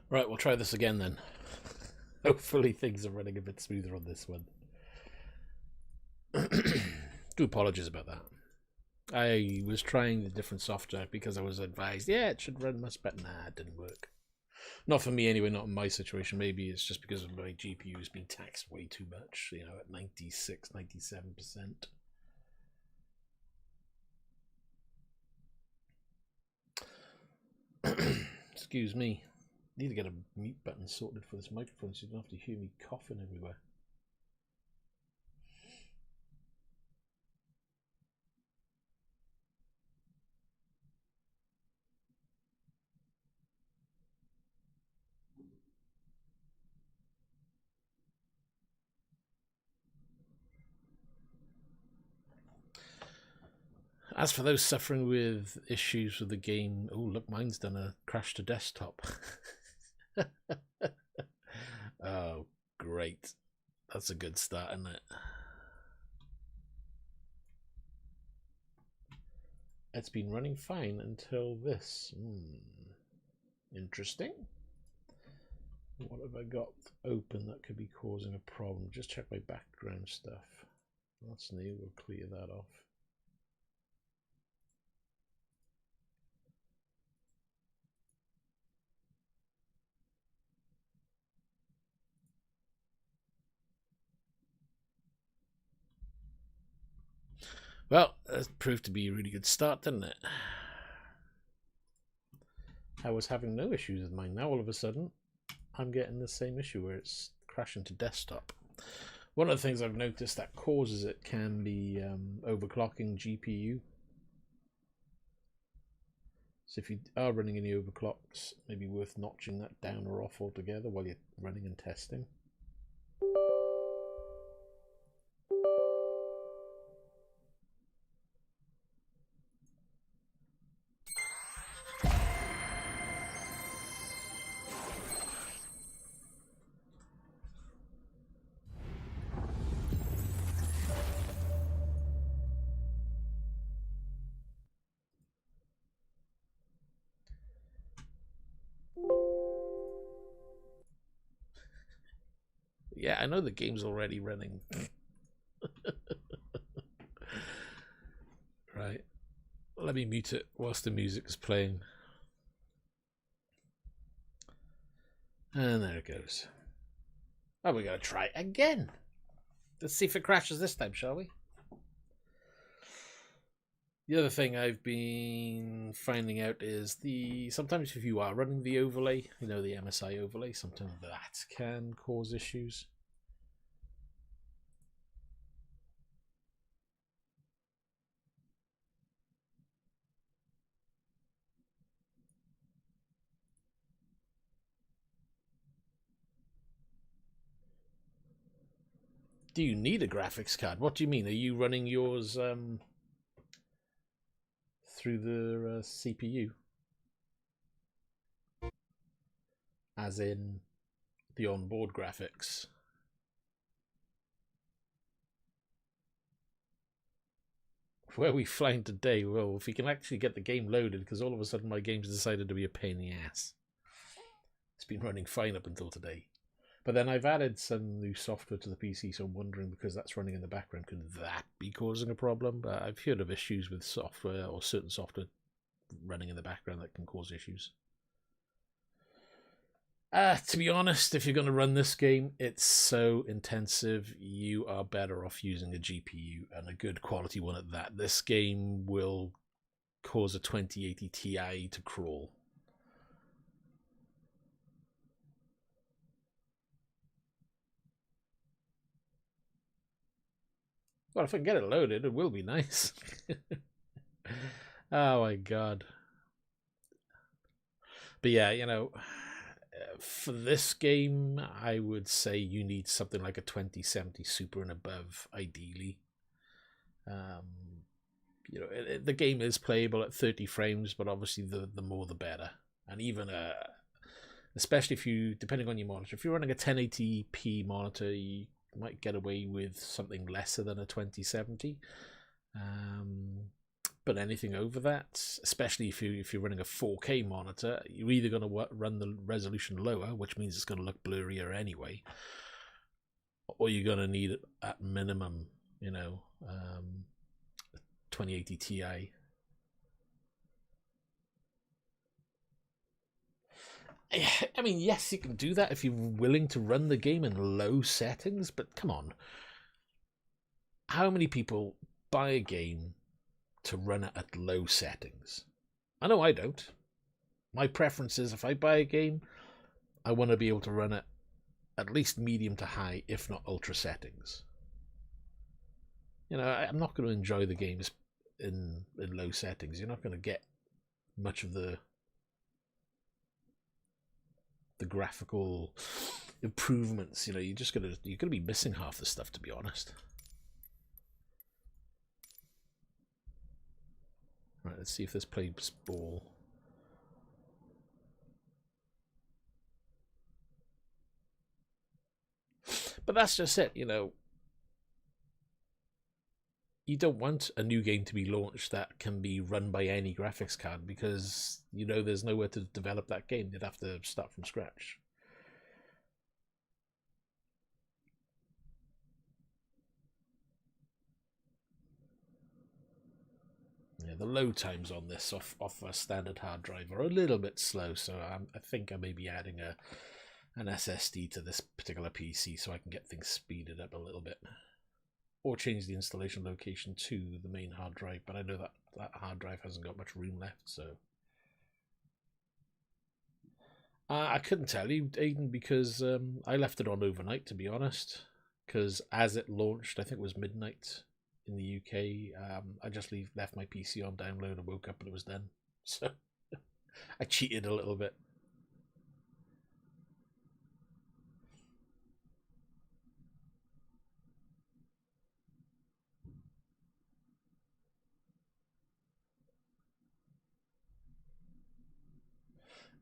Right, we'll try this again then. Hopefully things are running a bit smoother on this one. Do apologies about that. I was trying the different software because I was advised, yeah, it should run much better. Nah, it didn't work. Not for me anyway, not in my situation. Maybe it's just because my GPU has been taxed way too much, at 96, 97%. Excuse me. Need to get a mute button sorted for this microphone so you don't have to hear me coughing everywhere. As for those suffering with issues with the game, oh look, mine's done a crash to desktop. Oh, great. That's a good start, isn't it? It's been running fine until this. Interesting. What have I got open that could be causing a problem? Just check my background stuff. That's new. We'll clear that off. Well, that proved to be a really good start, didn't it? I was having no issues with mine. Now all of a sudden, I'm getting the same issue where it's crashing to desktop. One of the things I've noticed that causes it can be overclocking GPU. So if you are running any overclocks, maybe worth notching that down or off altogether while you're running and testing. Yeah, I know the game's already running. Right. Let me mute it whilst the music is playing. And there it goes. Oh, we're going to try it again. Let's see if it crashes this time, shall we? The other thing I've been finding out is sometimes if you are running the overlay, the MSI overlay, sometimes that can cause issues. Do you need a graphics card? What do you mean? Are you running yours through the CPU? As in the onboard graphics? Where are we flying today? Well, if we can actually get the game loaded, because all of a sudden my game's decided to be a pain in the ass. It's been running fine up until today. But then I've added some new software to the PC, so I'm wondering, because that's running in the background, could that be causing a problem? I've heard of issues with software or certain software running in the background that can cause issues. To be honest, if you're going to run this game, it's so intensive, you are better off using a GPU, and a good quality one at that. This game will cause a 2080 Ti to crawl. Well, if I can get it loaded, it will be nice. Oh my god. But yeah, for this game, I would say you need something like a 2070 Super and above, ideally. The game is playable at 30 frames, but obviously the more the better. And even especially if you, depending on your monitor, if you're running a 1080p monitor, you might get away with something lesser than a 2070. But anything over that, especially if you're running a 4K monitor, you're either going to run the resolution lower, which means it's going to look blurrier anyway, or you're going to need at minimum, 2080 Ti. I mean, yes, you can do that if you're willing to run the game in low settings, but come on. How many people buy a game to run it at low settings? I know I don't. My preference is if I buy a game, I want to be able to run it at least medium to high, if not ultra settings. I'm not going to enjoy the games in low settings. You're not going to get much of the graphical improvements. You're gonna be missing half the stuff, to be honest. Right, let's see if this plays ball. But that's just it, you don't want a new game to be launched that can be run by any graphics card, because there's nowhere to develop that game. You'd have to start from scratch. Yeah, the load times on this off a standard hard drive are a little bit slow, so I think I may be adding an SSD to this particular PC so I can get things speeded up a little bit. Or change the installation location to the main hard drive, but I know that hard drive hasn't got much room left, so I couldn't tell you, Aiden, because I left it on overnight, to be honest, because as it launched, I think it was midnight in the UK, I just left my PC on download and woke up and it was done, so I cheated a little bit.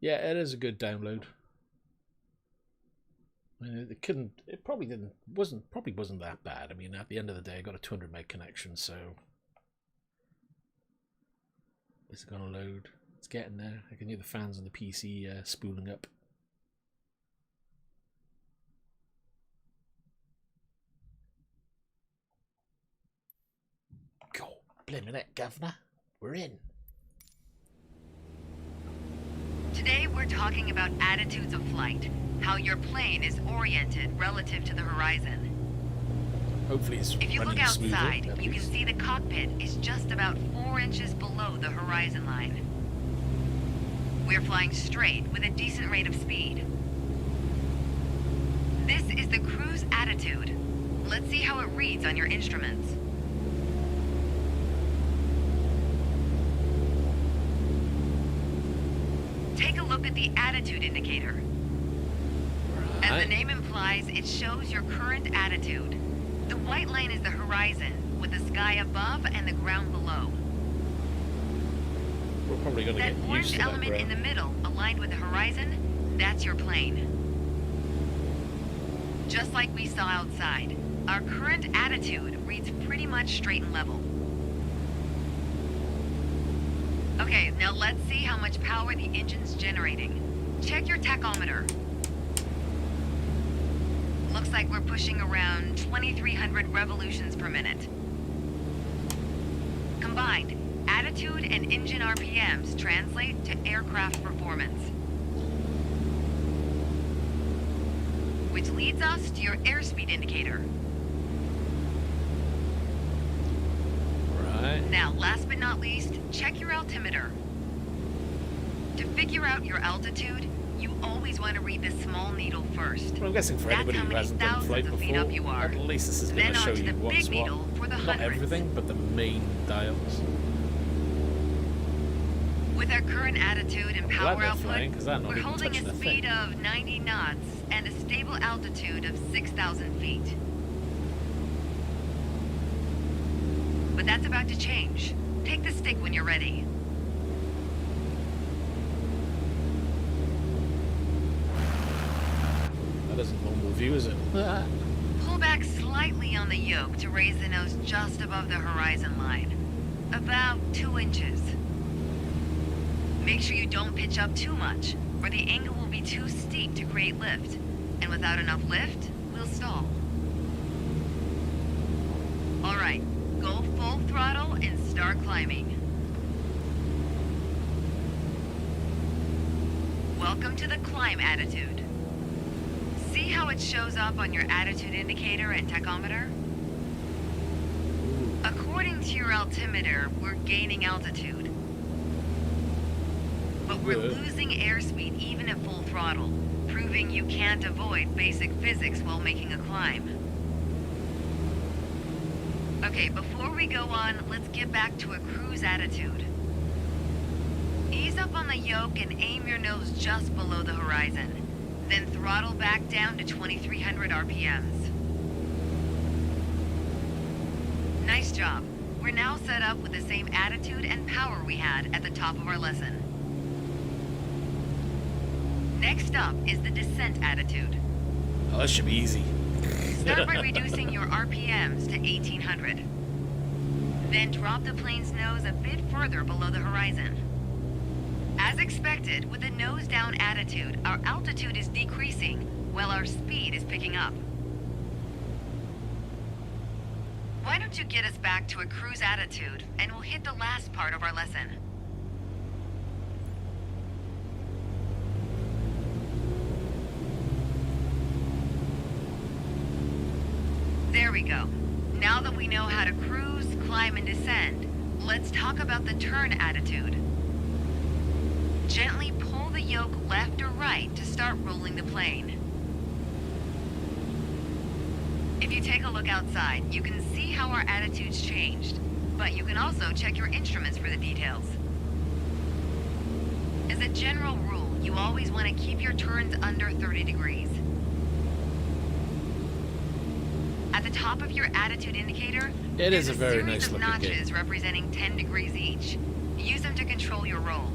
Yeah, it is a good download. I mean, it probably wasn't that bad. I mean, at the end of the day, I got a 200 meg connection, so is it gonna load? It's getting there. I can hear the fans on the PC spooling up. God, blimmin' it, governor, we're in. Today we're talking about attitudes of flight, how your plane is oriented relative to the horizon. Hopefully it's If you look outside, smoothly, you can see the cockpit is just about 4 inches below the horizon line. We're flying straight with a decent rate of speed. This is the cruise attitude. Let's see how it reads on your instruments. Take a look at the attitude indicator. Right. As the name implies, it shows your current attitude. The white line is the horizon, with the sky above and the ground below. We're probably going to That get used orange to that element in the middle, aligned with the horizon, that's your plane. Just like we saw outside, our current attitude reads pretty much straight and level. Okay, now let's see how much power the engine's generating. Check your tachometer. Looks like we're pushing around 2,300 revolutions per minute. Combined, attitude and engine RPMs translate to aircraft performance. Which leads us to your airspeed indicator. Right. Now, last but not least, check your altimeter. To figure out your altitude, you always want to read the small needle first. Well, I'm guessing for That's anybody how who many hasn't done thousands flight of feet before, up you are. at least this is going Then to show onto you the what's big what. needle for the Not hundreds. everything, but the main dials. With our current attitude and power they're output, flying, 'cause I'm not we're even holding touching a the speed thing. of 90 knots and a stable altitude of 6,000 feet. But that's about to change. Take the stick when you're ready. That isn't normal view, is it? Pull back slightly on the yoke to raise the nose just above the horizon line. About 2 inches. Make sure you don't pitch up too much, or the angle will be too steep to create lift. And without enough lift, we'll stall. Alright, go full throttle and start climbing. Welcome to the climb attitude. See how it shows up on your attitude indicator and tachometer? According to your altimeter, we're gaining altitude. But we're losing airspeed even at full throttle, proving you can't avoid basic physics while making a climb. Okay, before we go on, let's get back to a cruise attitude. Ease up on the yoke and aim your nose just below the horizon. Then throttle back down to 2300 RPMs. Nice job. We're now set up with the same attitude and power we had at the top of our lesson. Next up is the descent attitude. Oh, that should be easy. Start by reducing your RPMs to 1800. Then drop the plane's nose a bit further below the horizon. As expected, with a nose-down attitude, our altitude is decreasing while our speed is picking up. Why don't you get us back to a cruise attitude, and we'll hit the last part of our lesson. There we go. Now that we know how to cruise, climb, and descend, let's talk about the turn attitude. Gently pull the yoke left or right to start rolling the plane. If you take a look outside, you can see how our attitude's changed, but you can also check your instruments for the details. As a general rule, you always want to keep your turns under 30 degrees. At the top of your attitude indicator, it is a very series nice of looking notches game. representing 10 degrees each. Use them to control your roll.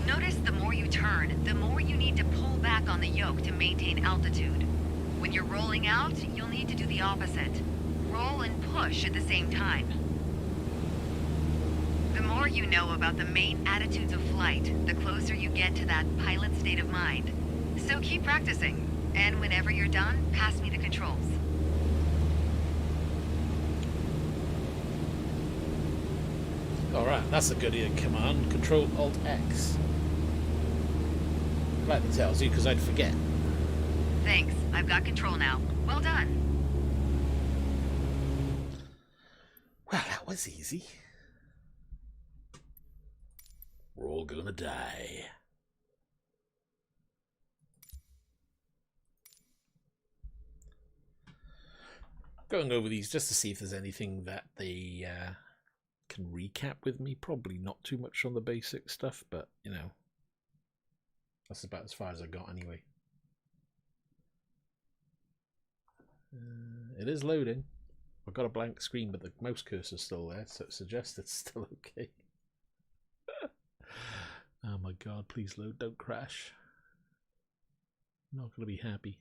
Notice the more you turn, the more you need to pull back on the yoke to maintain altitude. When you're rolling out, you'll need to do the opposite. Roll and push at the same time. The more you know about the main attitudes of flight, the closer you get to that pilot state of mind. So keep practicing, and whenever you're done, pass me the controls. Alright, that's a good command. Control Alt X. Glad it tells you because I'd forget. Thanks, I've got control now. Well done. Well, that was easy. We're all gonna die. Going over these just to see if there's anything that they can recap with me. Probably not too much on the basic stuff, but you know, that's about as far as I got anyway. It is loading. I've got a blank screen, but the mouse cursor's still there, so it suggests it's still okay. Oh my god, please load, don't crash. I'm not going to be happy.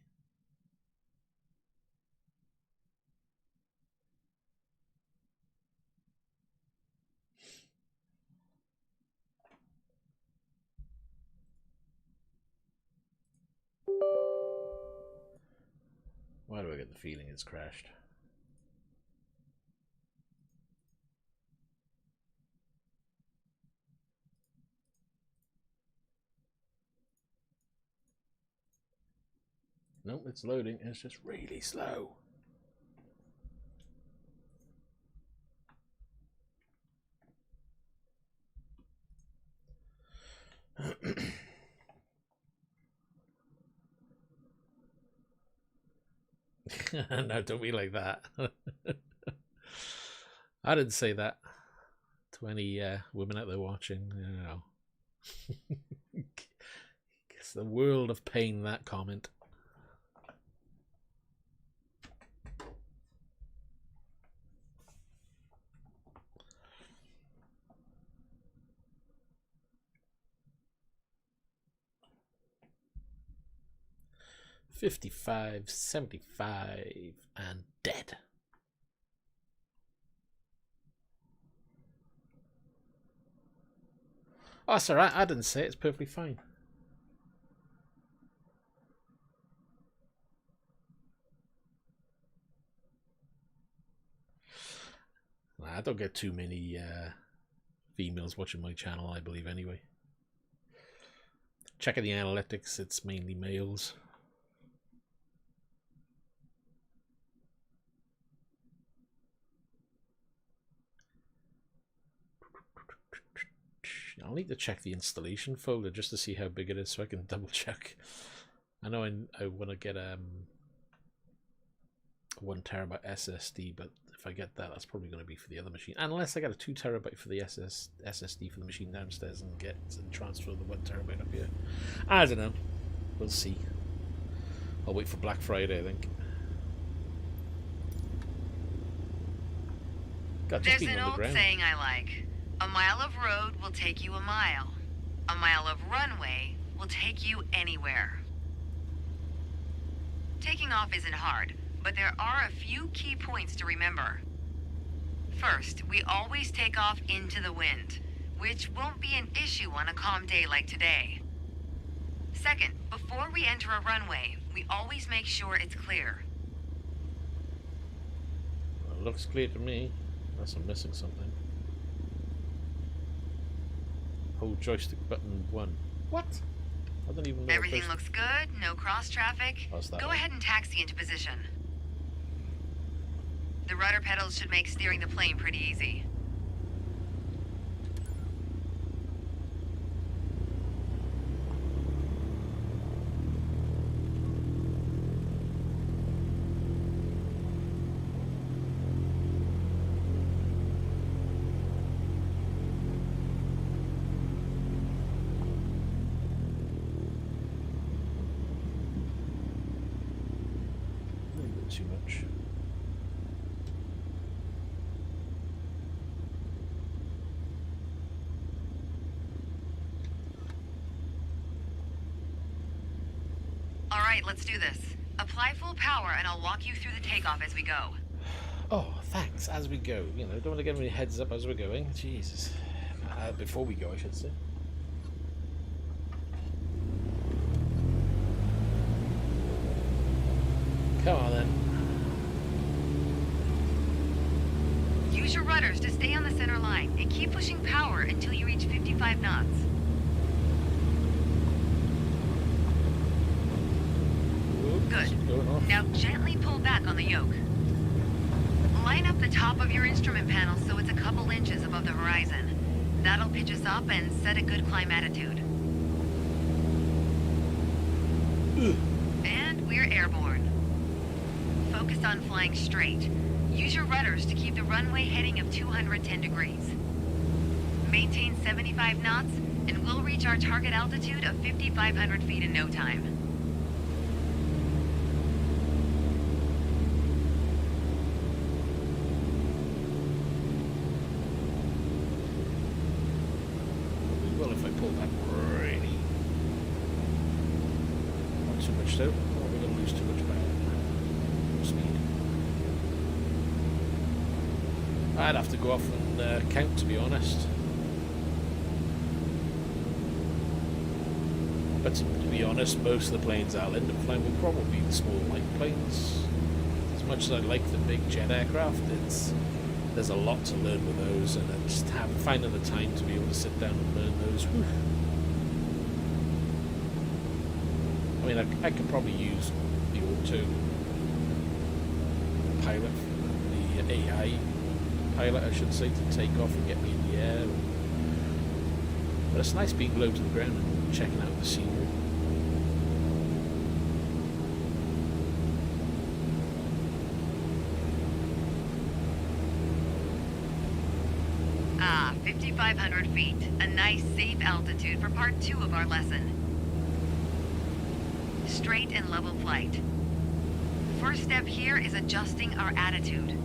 Why do I get the feeling it's crashed? Nope, it's loading. It's just really slow. No, don't be like that. I didn't say that to any women out there watching. You know. It's the world of pain, that comment. $55.75 and dead. Oh, sorry, I didn't say it. It's perfectly fine. I don't get too many females watching my channel, I believe, anyway. Checking the analytics, it's mainly males. I'll need to check the installation folder just to see how big it is so I can double check. I know I want to get a 1 terabyte SSD, but if I get that, that's probably going to be for the other machine. Unless I get a 2 terabyte for the SSD for the machine downstairs and transfer the 1 terabyte up here. I don't know. We'll see. I'll wait for Black Friday, I think. God, There's an old saying I like. A mile of road will take you a mile. A mile of runway will take you anywhere. Taking off isn't hard, but there are a few key points to remember. First, we always take off into the wind, which won't be an issue on a calm day like today. Second, before we enter a runway, we always make sure it's clear. Well, it looks clear to me, unless I'm missing something. Hold joystick button 1. What? I don't even know. Everything looks good, no cross traffic. Go ahead and taxi into position. The rudder pedals should make steering the plane pretty easy. Too much. All right, let's do this. Apply full power and I'll walk you through the takeoff as we go. Oh, thanks. As we go. You know, don't want to get any heads up as we're going. Jesus. Before we go, I should say. Come on then. Use your rudders to stay on the center line and keep pushing power until you reach 55 knots. Good. Now gently pull back on the yoke. Line up the top of your instrument panel so it's a couple inches above the horizon. That'll pitch us up and set a good climb attitude. And we're airborne. Focus on flying straight. Use your rudders to keep the runway heading of 210 degrees. Maintain 75 knots, and we'll reach our target altitude of 5,500 feet in no time. Well, if I pull back really, not too much though, or we're going to lose too much back speed. I'd have to go off and count, to be honest. But to be honest, most of the planes I'll end up flying will probably be the small light planes. As much as I like the big jet aircraft, there's a lot to learn with those, and I just haven't finding the time to be able to sit down and learn those. Whew. I mean, I could probably use the auto pilot, the AI pilot, I should say, to take off and get me in the air. But it's nice being low to the ground and checking out the scenery. Ah, 5,500 feet. A nice, safe altitude for part 2 of our lesson. Straight and level flight. First step here is adjusting our attitude.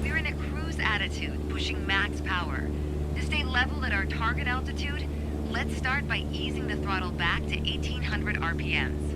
We're in a cruise attitude, pushing max power. To stay level at our target altitude, let's start by easing the throttle back to 1,800 RPMs.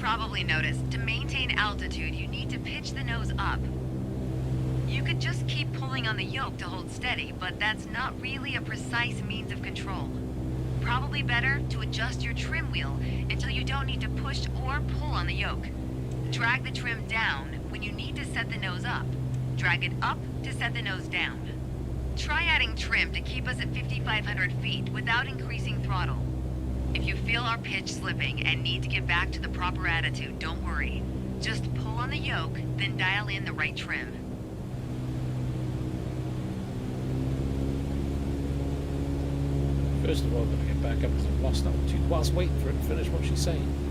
probably noticed, to maintain altitude, you need to pitch the nose up. You could just keep pulling on the yoke to hold steady, but that's not really a precise means of control. Probably better to adjust your trim wheel until you don't need to push or pull on the yoke. Drag the trim down when you need to set the nose up. Drag it up to set the nose down. Try adding trim to keep us at 5,500 feet without increasing throttle. If you feel our pitch slipping and need to get back to the proper attitude, don't worry. Just pull on the yoke, then dial in the right trim. First of all, I'm going to get back up because I've lost altitude whilst waiting for it to finish what she's saying.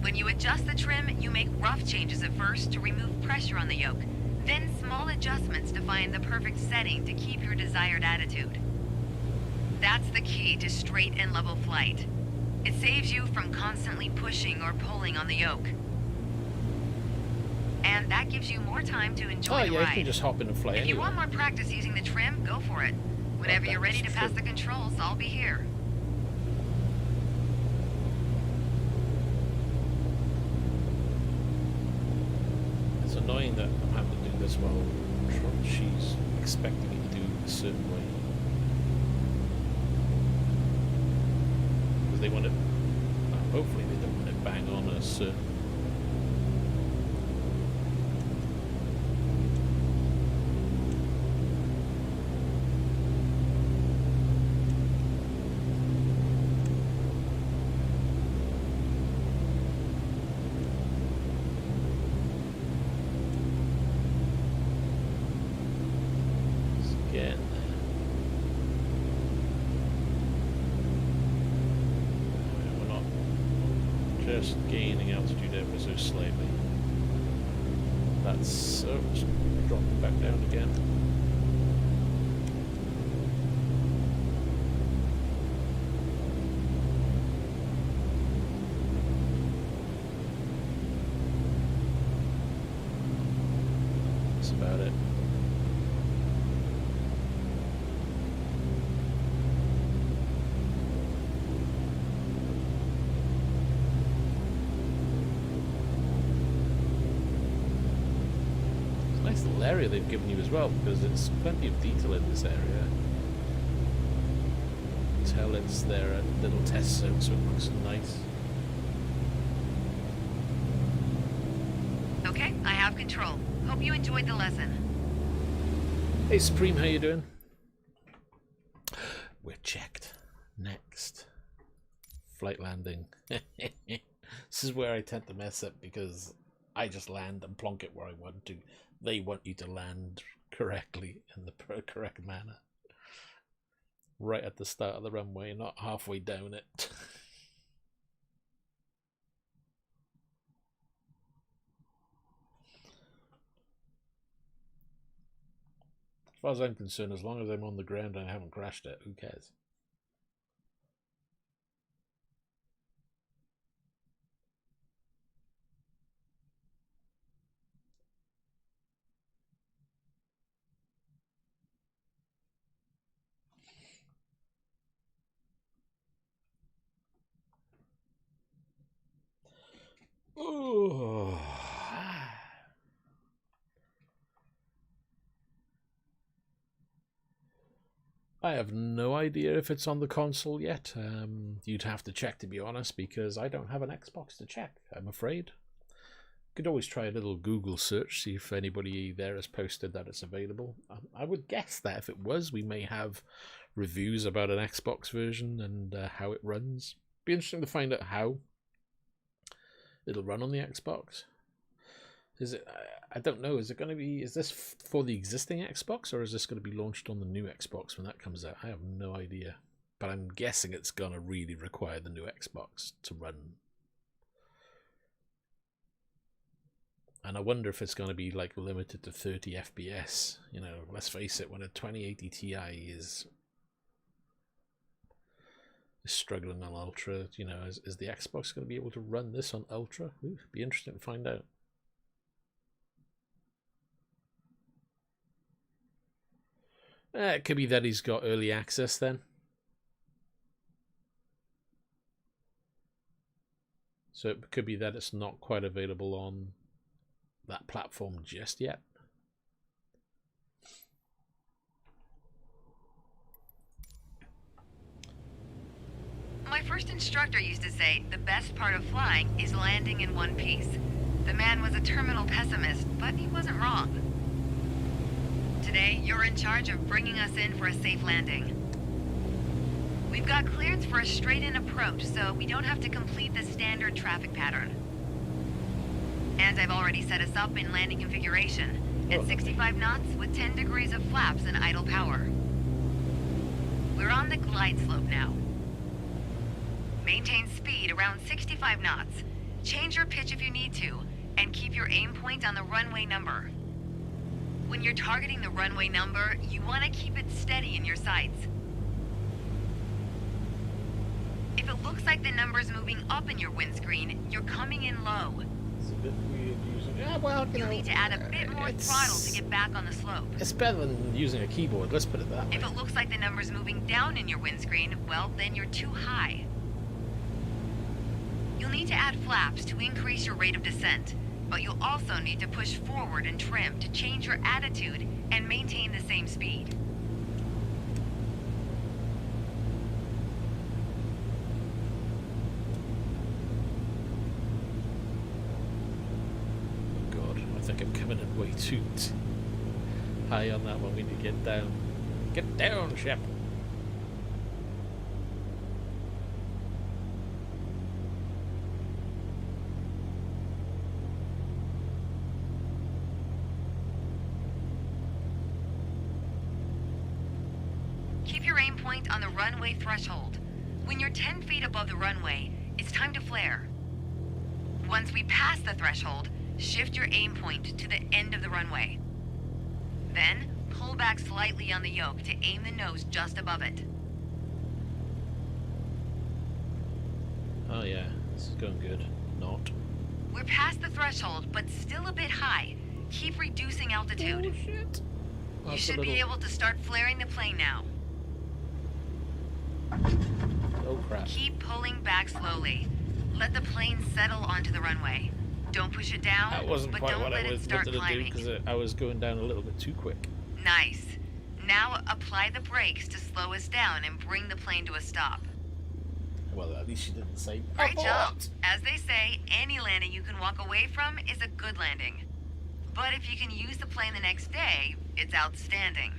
When you adjust the trim, you make rough changes at first to remove pressure on the yoke, then small adjustments to find the perfect setting to keep your desired attitude. That's the key to straight and level flight. It saves you from constantly pushing or pulling on the yoke. And that gives you more time to enjoy the ride. You can just hop in and fly If anywhere. you want more practice using the trim, go for it. Whenever you're ready to pass the controls, I'll be here. It's annoying that I'm having to do this while she's expecting me to do it a certain way. Because they want it, hopefully they don't want it bang on a certain. Gaining altitude ever so slightly. That's so just drop it back down again. That's about it. Nice little area they've given you as well, because there's plenty of detail in this area. You can tell it's their little test zone, so it looks nice. Okay, I have control. Hope you enjoyed the lesson. Hey Supreme, how you doing? We're checked. Next. Flight landing. This is where I tend to mess up, because I just land and plonk it where I want to. They want you to land correctly in the correct manner. Right at the start of the runway, not halfway down it. As far as I'm concerned, as long as I'm on the ground and I haven't crashed it, who cares? Oh. I have no idea if it's on the console yet. You'd have to check, to be honest, because I don't have an Xbox to check, I'm afraid. Could always try a little Google search, see if anybody there has posted that it's available. I would guess that if it was, we may have reviews about an Xbox version and how it runs. Be interesting to find out how it'll run on the Xbox. Is it? I don't know. Is it going to be? Is this for the existing Xbox, or is this going to be launched on the new Xbox when that comes out? I have no idea, but I'm guessing it's going to really require the new Xbox to run. And I wonder if it's going to be like limited to 30 FPS. You know, let's face it, when a 2080 Ti is struggling on Ultra, you know, is the Xbox going to be able to run this on Ultra? Ooh, be interesting to find out. It could be that he's got early access then. So it could be that it's not quite available on that platform just yet. My first instructor used to say the best part of flying is landing in one piece. The man was a terminal pessimist, but he wasn't wrong. Today, you're in charge of bringing us in for a safe landing. We've got clearance for a straight-in approach, so we don't have to complete the standard traffic pattern. And I've already set us up in landing configuration at 65 knots with 10 degrees of flaps and idle power. We're on the glide slope now. Maintain speed around 65 knots. Change your pitch if you need to, and keep your aim point on the runway number. When you're targeting the runway number, you want to keep it steady in your sights. If it looks like the number's moving up in your windscreen, you're coming in low. It's a bit weird using... Yeah, well, You'll need to add a bit more throttle to get back on the slope. It's better than using a keyboard, let's put it that way. If it looks like the number's moving down in your windscreen, well, then you're too high. You'll need to add flaps to increase your rate of descent, but you'll also need to push forward and trim to change your attitude and maintain the same speed. Oh God, I think I'm coming in way too high on that one. We need to get down. Get down, ship. Keep your aim point on the runway threshold. When you're 10 feet above the runway, it's time to flare. Once we pass the threshold, shift your aim point to the end of the runway. Then, pull back slightly on the yoke to aim the nose just above it. Oh yeah, this is going good. Not. We're past the threshold, but still a bit high. Keep reducing altitude. Oh shit. You should be able to start flaring the plane now. Oh crap. Keep pulling back slowly. Let the plane settle onto the runway. Don't push it down, That wasn't but quite don't what let I it was start wanted to do climbing. because I was going down a little bit too quick. Nice. Now apply the brakes to slow us down and bring the plane to a stop. Well, at least you didn't say. Great abort. job. As they say, any landing you can walk away from is a good landing. But if you can use the plane the next day, it's outstanding.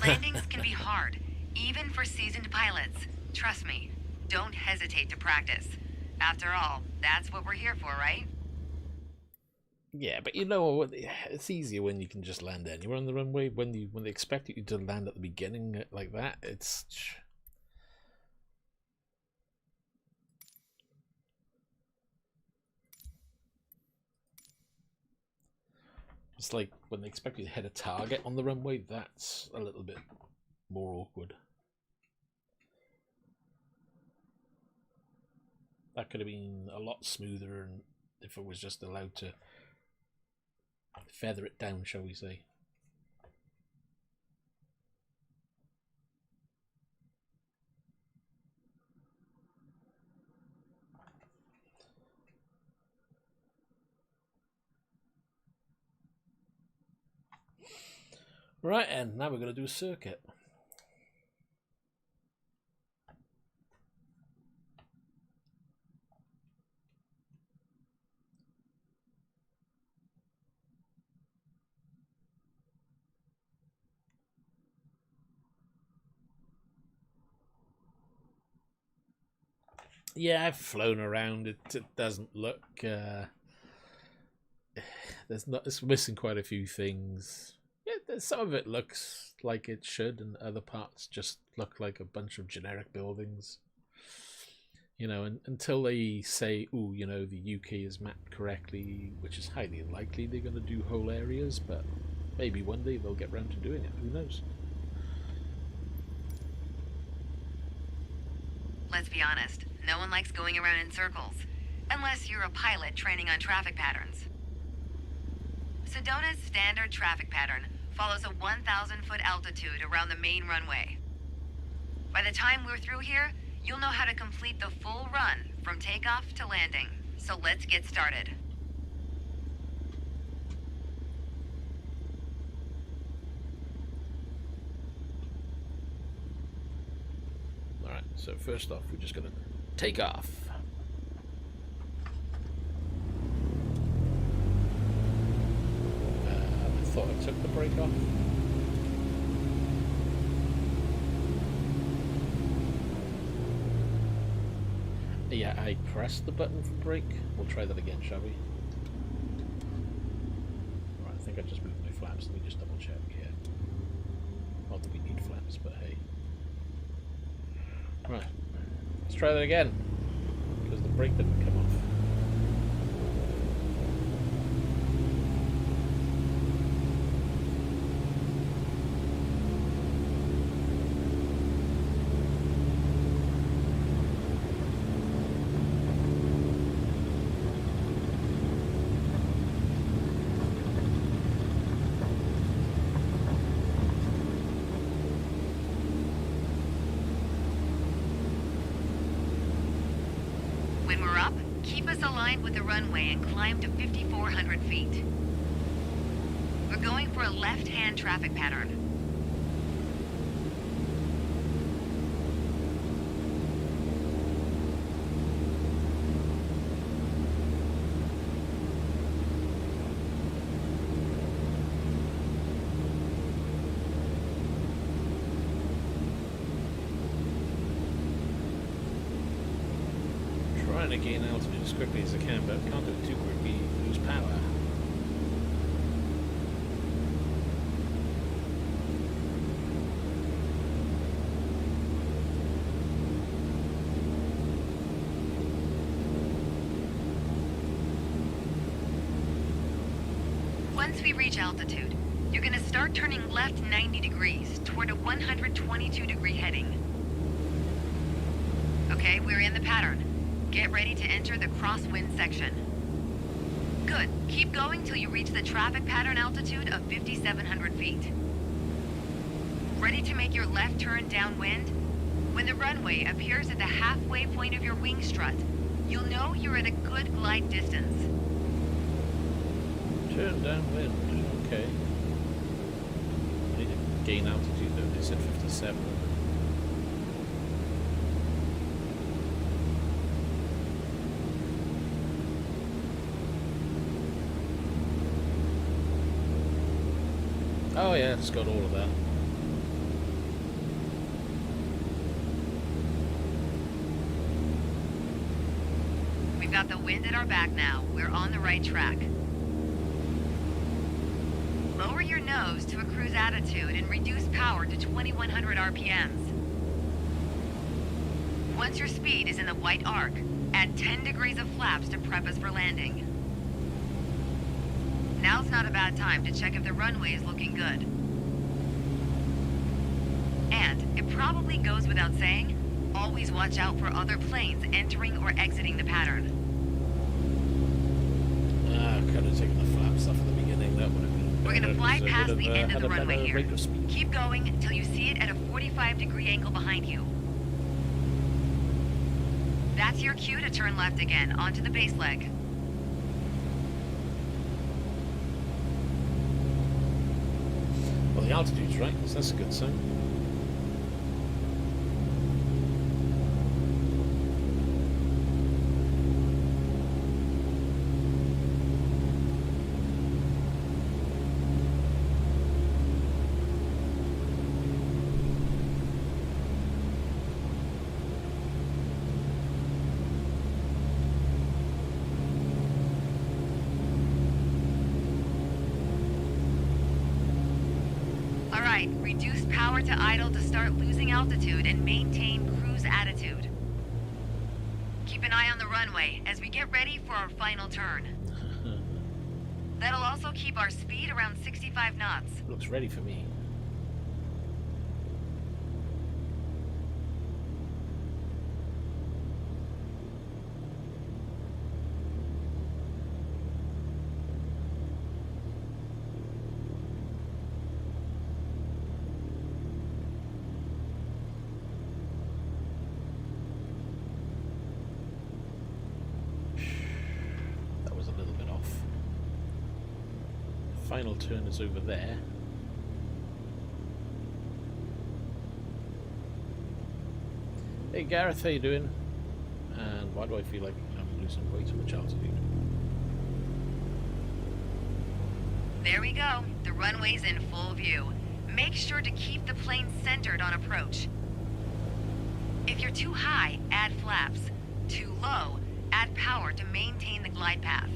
Landings can be hard, even for seasoned pilots. Trust me, don't hesitate to practice. After all, that's what we're here for, right? Yeah, but you know what? It's easier when you can just land anywhere on the runway. When they expect you to land at the beginning like that, it's like when they expect you to hit a target on the runway. That's a little bit more awkward. That could have been a lot smoother, and if it was just allowed to feather it down, shall we say. Right, and now we're going to do a circuit. Yeah, I've flown around. It doesn't look. It's missing quite a few things. Yeah, some of it looks like it should, and other parts just look like a bunch of generic buildings. You know, until they say, oh, you know, the UK is mapped correctly, which is highly unlikely they're going to do whole areas, but maybe one day they'll get round to doing it. Who knows? Let's be honest, no one likes going around in circles, unless you're a pilot training on traffic patterns. Sedona's standard traffic pattern follows a 1,000-foot altitude around the main runway. By the time we're through here, you'll know how to complete the full run from takeoff to landing. So let's get started. Alright, so first off, we're just going to take off. I thought I took the brake off. Yeah, I pressed the button for brake. We'll try that again, shall we? Right, I think I just moved my flaps. Let me just double check here. Not that we need flaps, but hey. Right, let's try that again. Because the brake didn't come off. When we're up, keep us aligned with the runway and climb to 5,400 feet. We're going for a left-hand traffic pattern. Trying to gain altitude as quickly as I can, but I can't do it too quickly, lose power. Once we reach altitude, you're gonna start turning left 90 degrees toward a 122-degree heading. Okay, we're in the pattern. Get ready to enter the crosswind section. Good. Keep going till you reach the traffic pattern altitude of 5,700 feet. Ready to make your left turn downwind? When the runway appears at the halfway point of your wing strut, you'll know you're at a good glide distance. Turn downwind, okay. I need to gain altitude though, they said 57. Oh yeah, it's got all of that. We've got the wind at our back now. We're on the right track. Lower your nose to a cruise attitude and reduce power to 2,100 RPMs. Once your speed is in the white arc, add 10 degrees of flaps to prep us for landing. Now's not a bad time to check if the runway is looking good. And, it probably goes without saying, always watch out for other planes entering or exiting the pattern. I could have taken the flaps off at the beginning, that would have been We're gonna fly past the end of the runway here. Rate of speed. Keep going until you see it at a 45-degree angle behind you. That's your cue to turn left again, onto the base leg. Well, the altitude's right, so that's a good sign. Alright, reduce power to idle to start losing altitude and maintain cruise attitude. Keep an eye on the runway as we get ready for our final turn. That'll also keep our speed around 65 knots. Looks ready for me. Final turn is over there. Hey Gareth, how you doing? And why do I feel like I'm losing way too much altitude? There we go. The runway's in full view. Make sure to keep the plane centered on approach. If you're too high, add flaps. Too low, add power to maintain the glide path.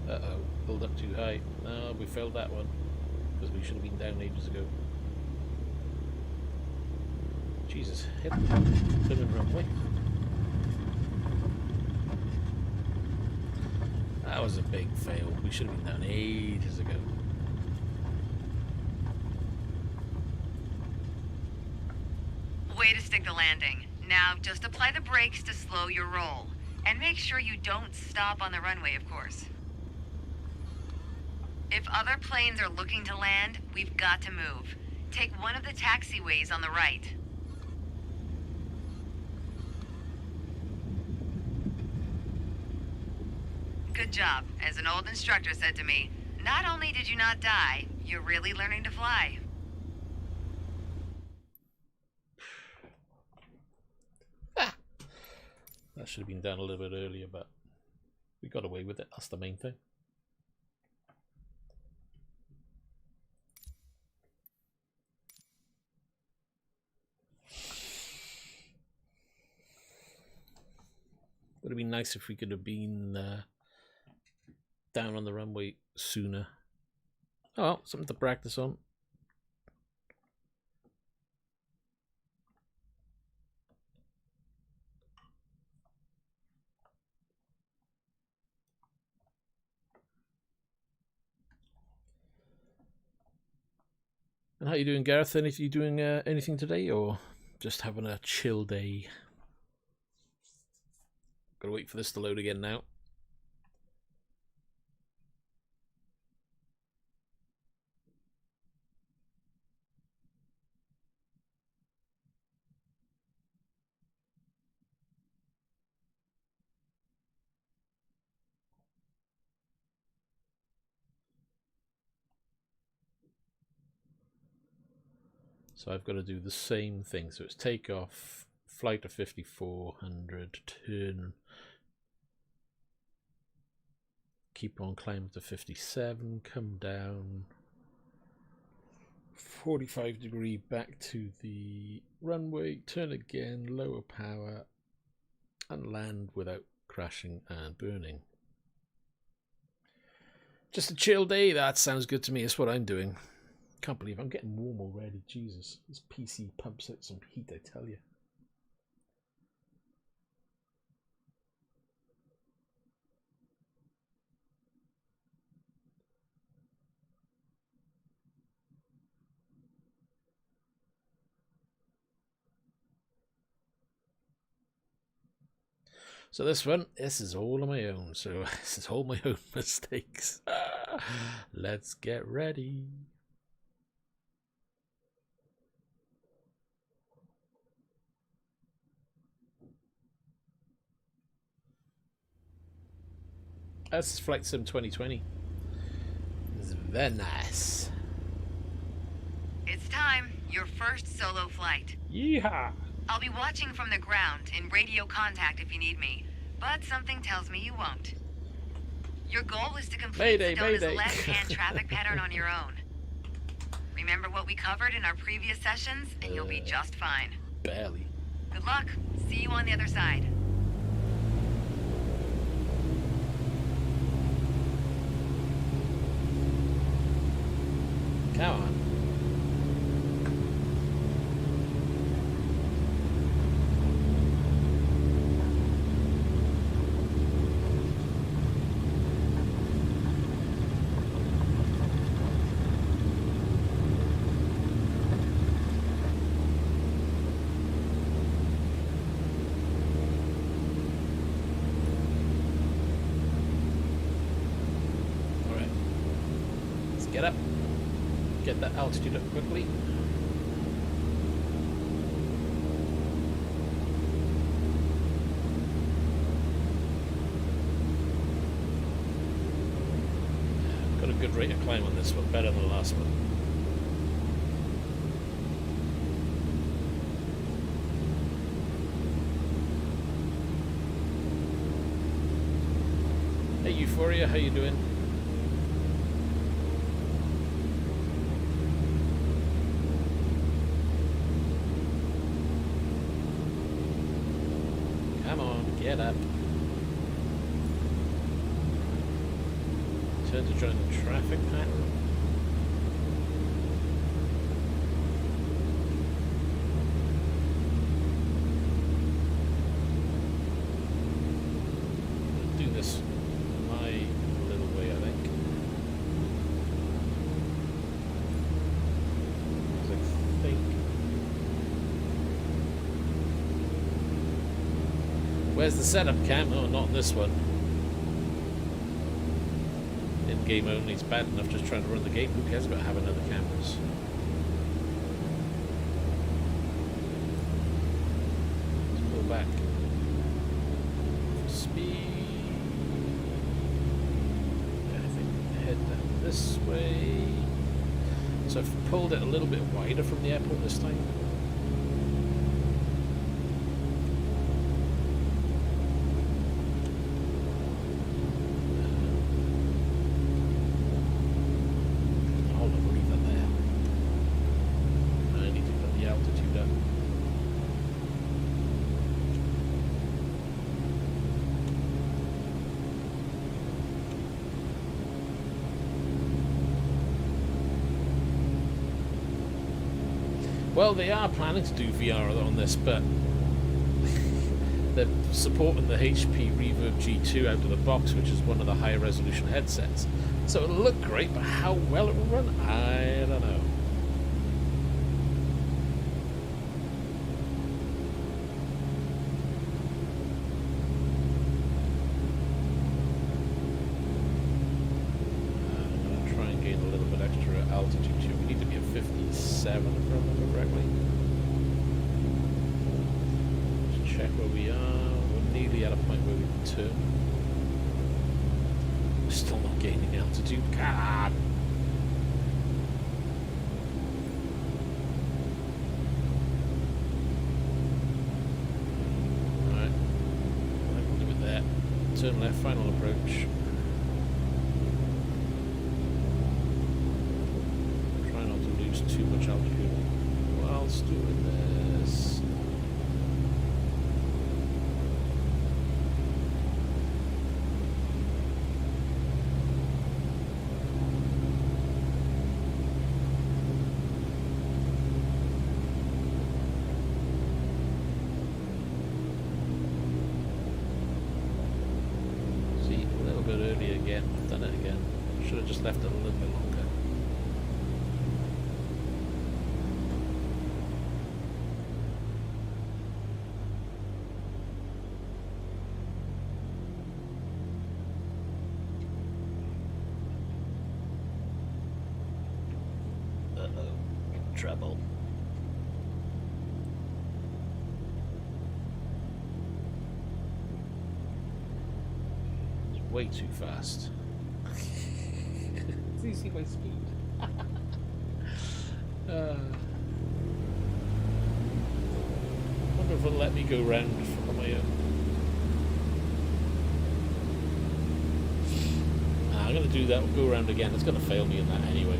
Uh-oh, pulled up too high. No, we failed that one. Because we should have been down ages ago. Jesus, hit the runway. That was a big fail. We should have been down ages ago. Way to stick the landing. Now, just apply the brakes to slow your roll. And make sure you don't stop on the runway, of course. If other planes are looking to land, we've got to move. Take one of the taxiways on the right. Good job. As an old instructor said to me, not only did you not die, you're really learning to fly. That should have been done a little bit earlier, but we got away with it. That's the main thing. Would have been nice if we could have been down on the runway sooner. Oh, well, something to practice on. And how you doing, Gareth? You doing anything today, or just having a chill day? Gotta wait for this to load again now. So I've got to do the same thing. So it's take off, flight to 5400, turn, keep on climbing to 57, come down 45 degree back to the runway, turn again, lower power, and land without crashing and burning. Just a chill day. That sounds good to me. That's what I'm doing. Can't believe I'm getting warm already. Jesus, this PC pumps out some heat, I tell you. So this is all on my own. So this is all my own mistakes. Let's get ready. This is Flight Sim 2020. It's very nice. It's time. Your first solo flight. Yeehaw! I'll be watching from the ground in radio contact if you need me, but something tells me you won't. Your goal is to complete Sedona's left-hand traffic pattern on your own. Remember what we covered in our previous sessions, and you'll be just fine. Barely. Good luck. See you on the other side. Come on. Alright. Let's get up. Get that altitude up quickly. Got a good rate of climb on this one, better than the last one. Hey Euphoria, how you doing? Come on, get up. Turn to join the traffic pattern. I'll do this my little way, I think. 'Cause I think. Where's the setup cam? Oh, not this one. In game only, it's bad enough just trying to run the game. Who cares about having other cameras? Let's pull back. Speed. I think head down this way. So I've pulled it a little bit wider from the airport this time. Well, they are planning to do VR on this, but they're supporting the HP Reverb G2 out of the box, which is one of the higher resolution headsets. So it'll look great, but how well it will run, I don't know. I'm going to try and gain a little bit extra altitude too. We need to be at 57 if I remember correctly. Just check where we are. We're nearly at a point where we can turn. We're still not gaining altitude. God! Alright. We'll do it there. Turn left, final approach. Try not to lose too much altitude whilst doing this. See, a little bit early again. I've done it again. Should have just left it a little bit longer. Uh-oh. Trouble. It's way too fast. Do you see my speed? Wonder if it'll let me go round on my own. I'm going to do that. We'll go around again. It's going to fail me in that anyway.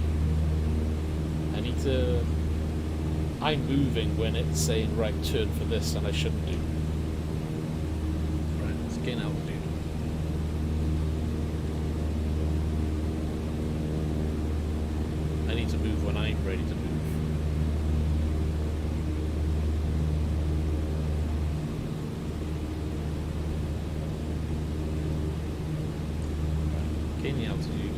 I need to I'm moving when it's saying right turn for this and I shouldn't do. Right, let's gain altitude. I need to move when I'm ready to move. Right, gain the altitude.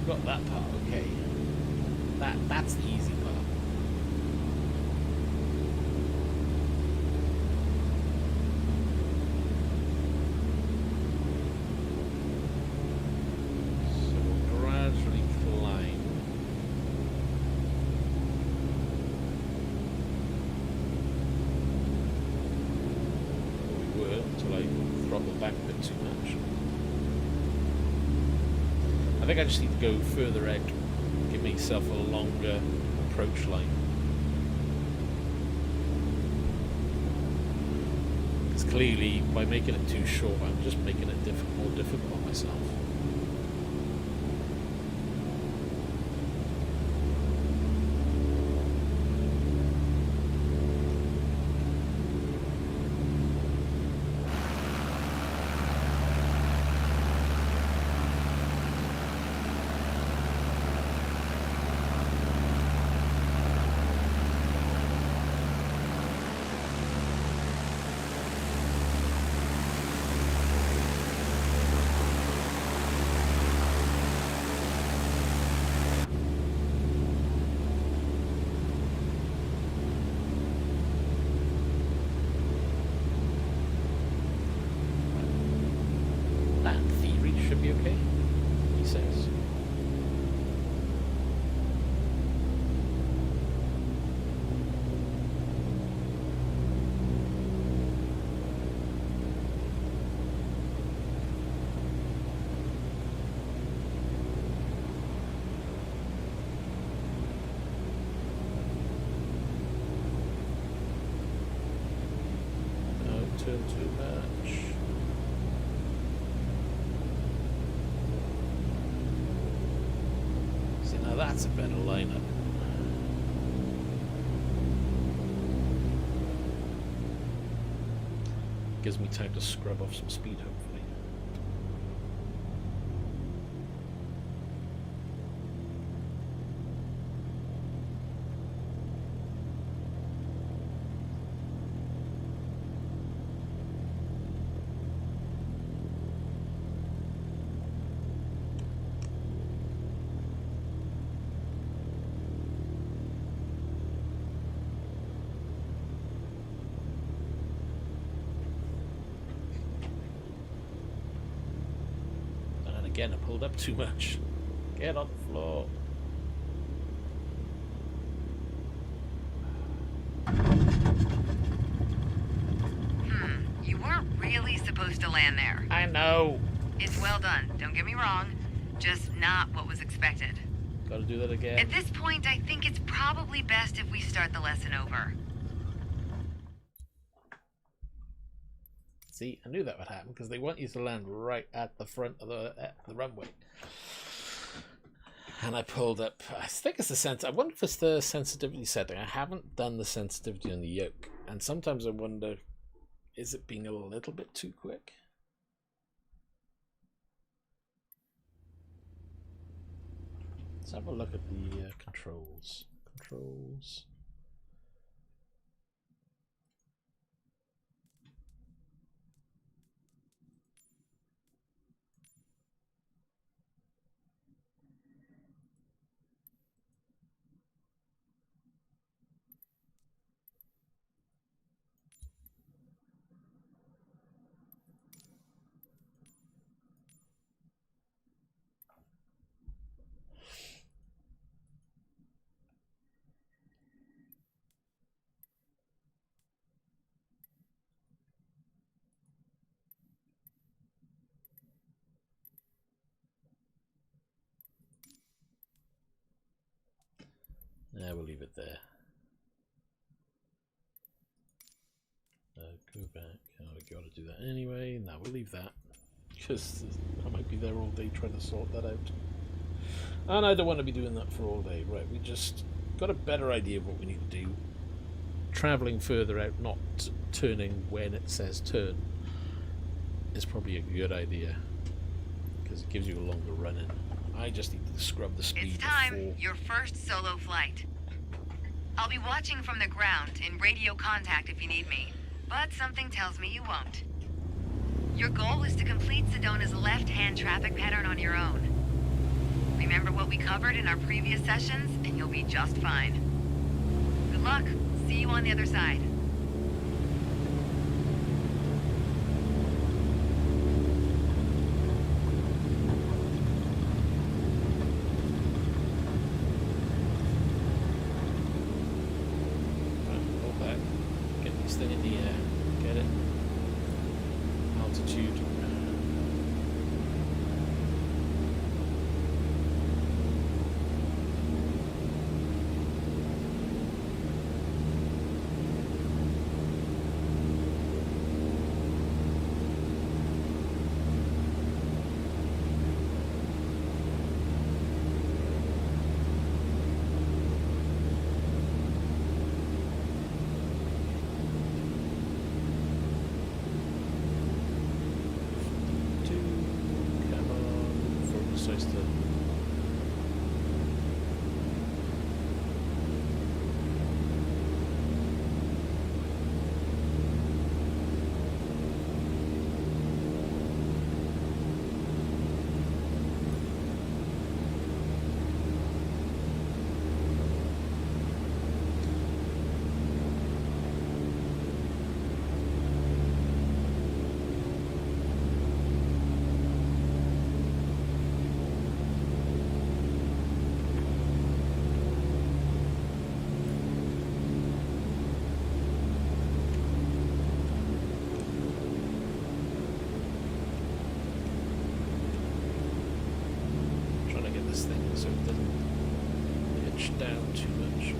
Got that part, okay. That's the easy part. So we'll gradually climb. We were until I throttled back a bit too much. I think I just need to go further out, give myself a longer approach line. Because clearly, by making it too short, I'm just making it more difficult on myself. Should be okay, he says. Don't turn too much. Now that's a better lineup. Gives me time to scrub off some speed, hopefully. Again, I pulled up too much. Get on the floor. You weren't really supposed to land there. I know. It's well done, don't get me wrong. Just not what was expected. Gotta do that again. At this point, I think it's probably best if we start the lesson over. See, I knew that would happen because they want you to land right at the front of the runway. And I pulled up. I think it's the sense. I wonder if it's the sensitivity setting. I haven't done the sensitivity on the yoke, and sometimes I wonder, is it being a little bit too quick? Let's have a look at the controls. Controls. Yeah, we'll leave it there. Go back. Oh, we gotta do that anyway. No, we'll leave that. Because I might be there all day trying to sort that out. And I don't want to be doing that for all day. Right, we just got a better idea of what we need to do. Travelling further out, not turning when it says turn, is probably a good idea. Because it gives you a longer run in. I just need to scrub the speed. It's time. Before. Your first solo flight. I'll be watching from the ground in radio contact if you need me. But something tells me you won't. Your goal is to complete Sedona's left-hand traffic pattern on your own. Remember what we covered in our previous sessions, and you'll be just fine. Good luck. See you on the other side. Thing in the air, get it? Altitude. So it doesn't pitch down too much.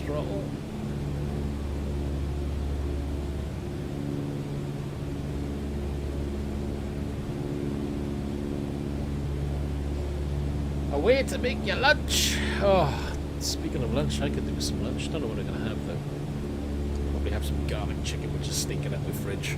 Throttle. A way to make your lunch. Oh, speaking of lunch, I could do some lunch. Don't know what I'm gonna have though. Probably have some garlic chicken, which is stinking up my fridge.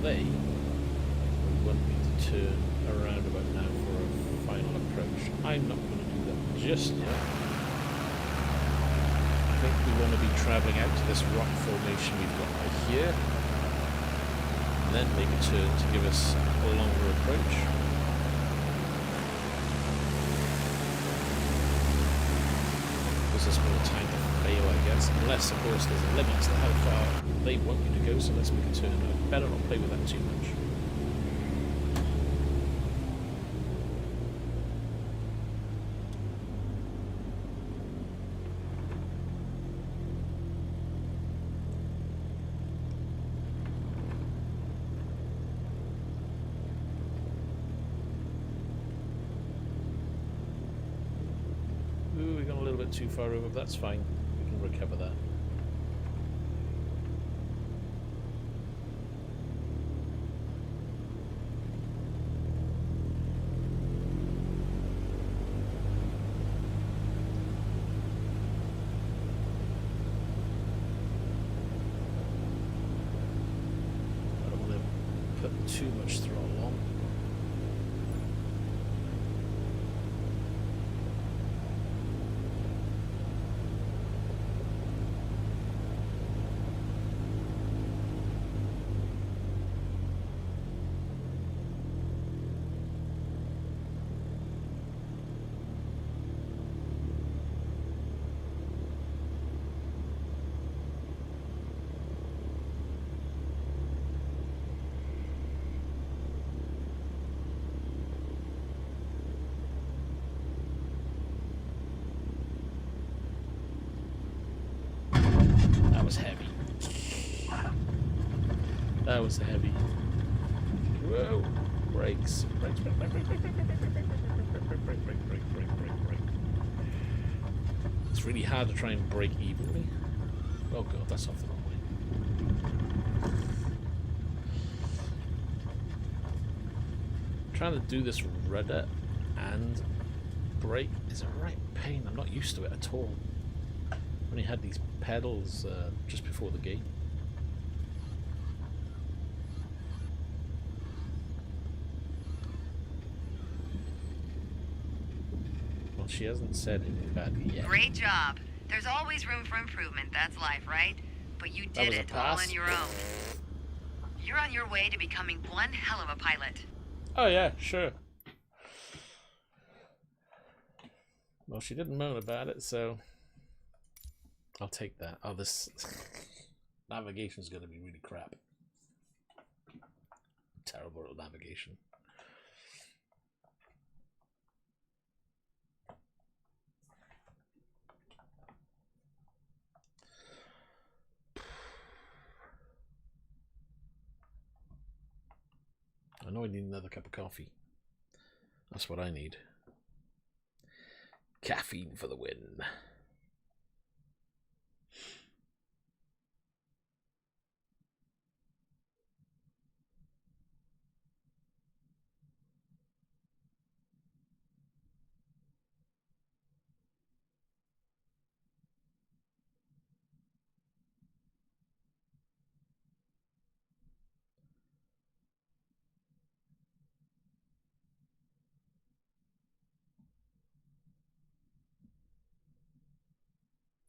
They want me to turn around about now for a final approach. I'm not going to do that just yet. I think we want to be travelling out to this rock formation we've got right here, and then make a turn to give us a longer approach. This is more time to fail, I guess, unless of course there's a limit to how far they want you to go, so let's make a turn. I better not play with that too much. too far over, but that's fine. We can recover that. I don't want to put too much throttle on. Was heavy. That was heavy. Whoa! Brakes. Brakes. Brake. It's really hard to try and brake evenly. Oh god, that's off the wrong way. Trying to do this rudder and brake is a right pain. I'm not used to it at all. Only had these pedals just before the game. Well, she hasn't said anything bad yet. Great job. There's always room for improvement. That's life, right? But you did it all on your own. You're on your way to becoming one hell of a pilot. Oh yeah, sure. Well, she didn't moan about it, so I'll take that. Oh, this navigation is going to be really crap. Terrible at navigation. I know I need another cup of coffee. That's what I need. Caffeine for the win.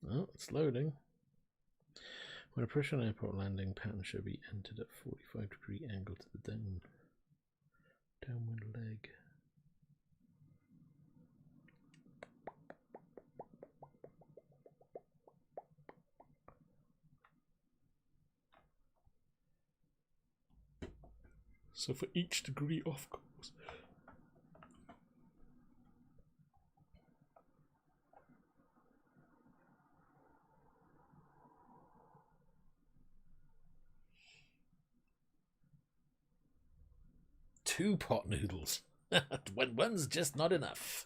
Oh, it's loading. When approaching an airport landing, pattern should be entered at 45-degree angle to the downward leg. So for each degree off course. Two pot noodles. When one's just not enough.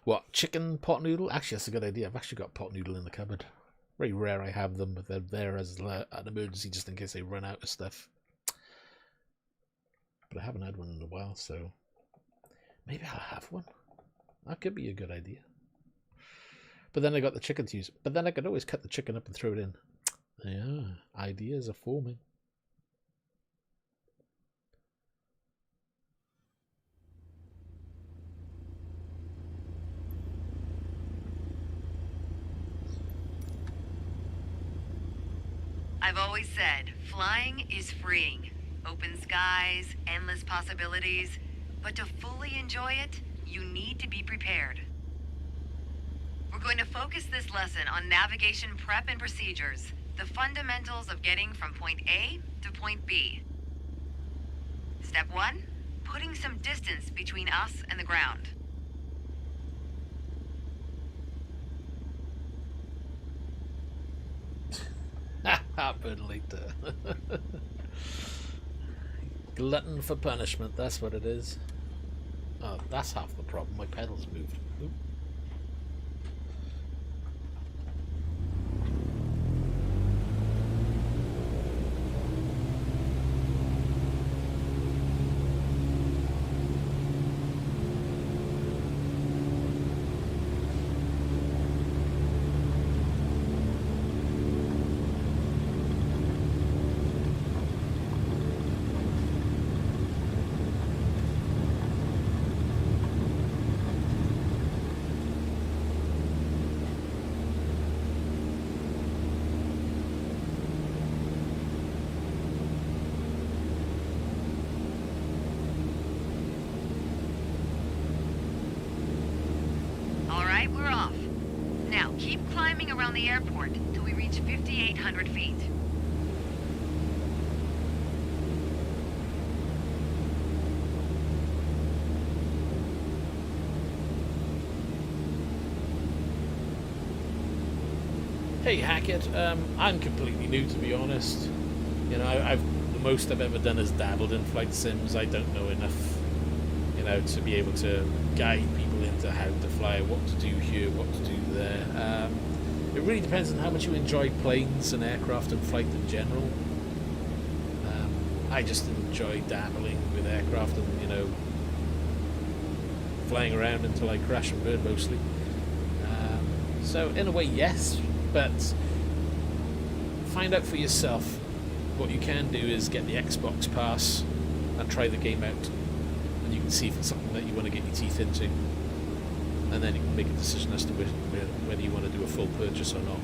What, chicken pot noodle? Actually, that's a good idea. I've actually got pot noodle in the cupboard. Very rare I have them, but they're there as an emergency just in case they run out of stuff. But I haven't had one in a while, so maybe I'll have one. That could be a good idea. But then I got the chicken to use. But then I could always cut the chicken up and throw it in. Yeah, ideas are forming. I've always said, flying is freeing. Open skies, endless possibilities. But to fully enjoy it, you need to be prepared. We're going to focus this lesson on navigation prep and procedures, the fundamentals of getting from point A to point B. Step 1, putting some distance between us and the ground. Happen later. Glutton for punishment, that's what it is. Oh, that's half the problem. My pedals moved. Oop. Keep climbing around the airport till we reach 5,800 feet. Hey Hackett, I'm completely new, to be honest. You know, the most I've ever done is dabbled in flight sims. I don't know enough, you know, to be able to guide people into how to fly, what to do here, what to do there. It really depends on how much you enjoy planes and aircraft and flight in general. I just enjoy dabbling with aircraft and, you know, flying around until I crash and burn mostly. So in a way, yes. But find out for yourself. What you can do is get the Xbox Pass and try the game out, and you can see if it's something that you want to get your teeth into, and then you can make a decision as to whether you want to do a full purchase or not,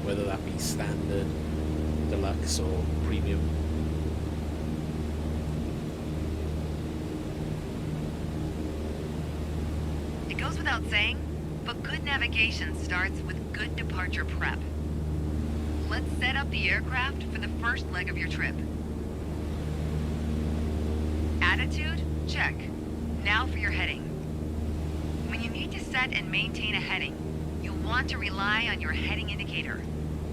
whether that be standard, deluxe, or premium. It goes without saying, but good navigation starts with good departure prep. Let's set up the aircraft for the first leg of your trip. Attitude? Check. Now for your heading. When you need to set and maintain a heading, you'll want to rely on your heading indicator.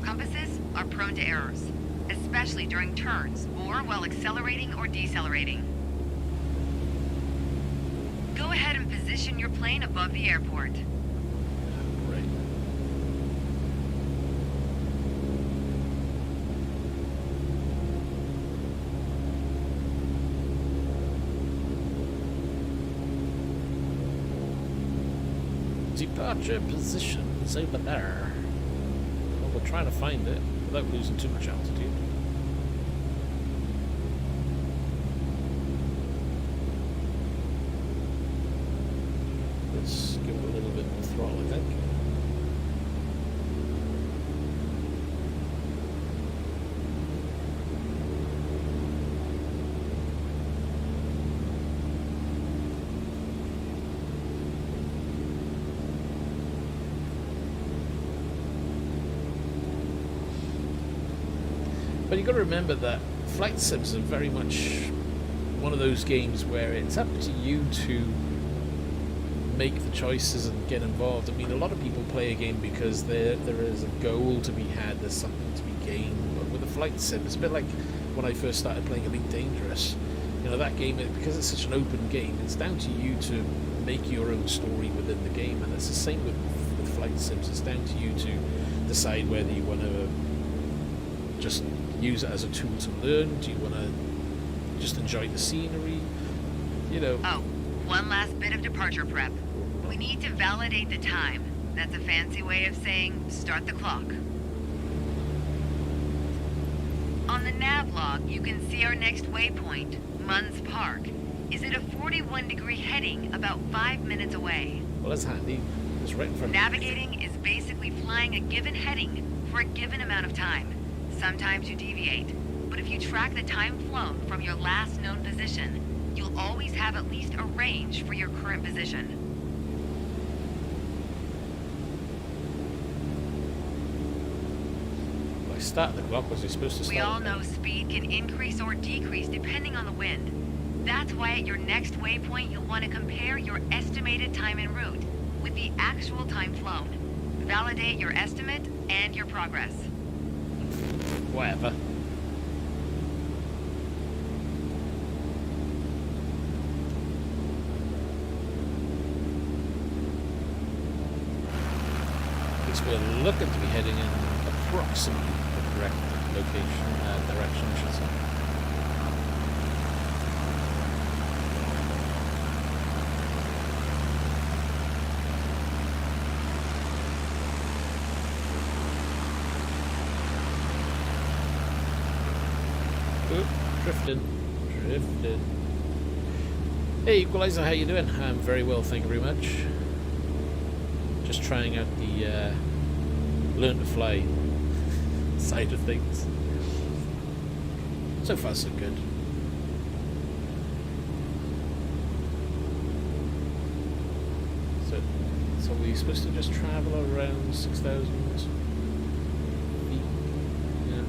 Compasses are prone to errors, especially during turns or while accelerating or decelerating. Go ahead and position your plane above the airport. Departure positions over there. Well, we're trying to find it without losing too much altitude. Let's give it a little bit more throttle, I think. But you've got to remember that flight sims are very much one of those games where it's up to you to make the choices and get involved. I mean, a lot of people play a game because there is a goal to be had, there's something to be gained. But with a flight sim, it's a bit like when I first started playing Elite Dangerous. You know, that game, because it's such an open game, it's down to you to make your own story within the game. And it's the same with flight sims. It's down to you to decide whether you want to just use it as a tool to learn. Do you want to just enjoy the scenery? You know. Oh, one last bit of departure prep. We need to validate the time. That's a fancy way of saying start the clock. On the nav log, you can see our next waypoint, Munns Park, is at a 41-degree heading about 5 minutes away. Well, that's handy. It's right in front. Navigating is basically flying a given heading for a given amount of time. Sometimes you deviate, but if you track the time flown from your last known position, you'll always have at least a range for your current position. I started the clock. Was I supposed to start? We all know speed can increase or decrease depending on the wind. That's why at your next waypoint you'll want to compare your estimated time en route with the actual time flown. Validate your estimate and your progress. Whatever. At least we're looking to be heading in approximately the correct location, direction, I should say. Drifted. Hey Equalizer, how you doing? I'm very well, thank you very much. Just trying out the learn to fly side of things. So far so good. So we you're supposed to just travel around 6,000 feet. Yeah.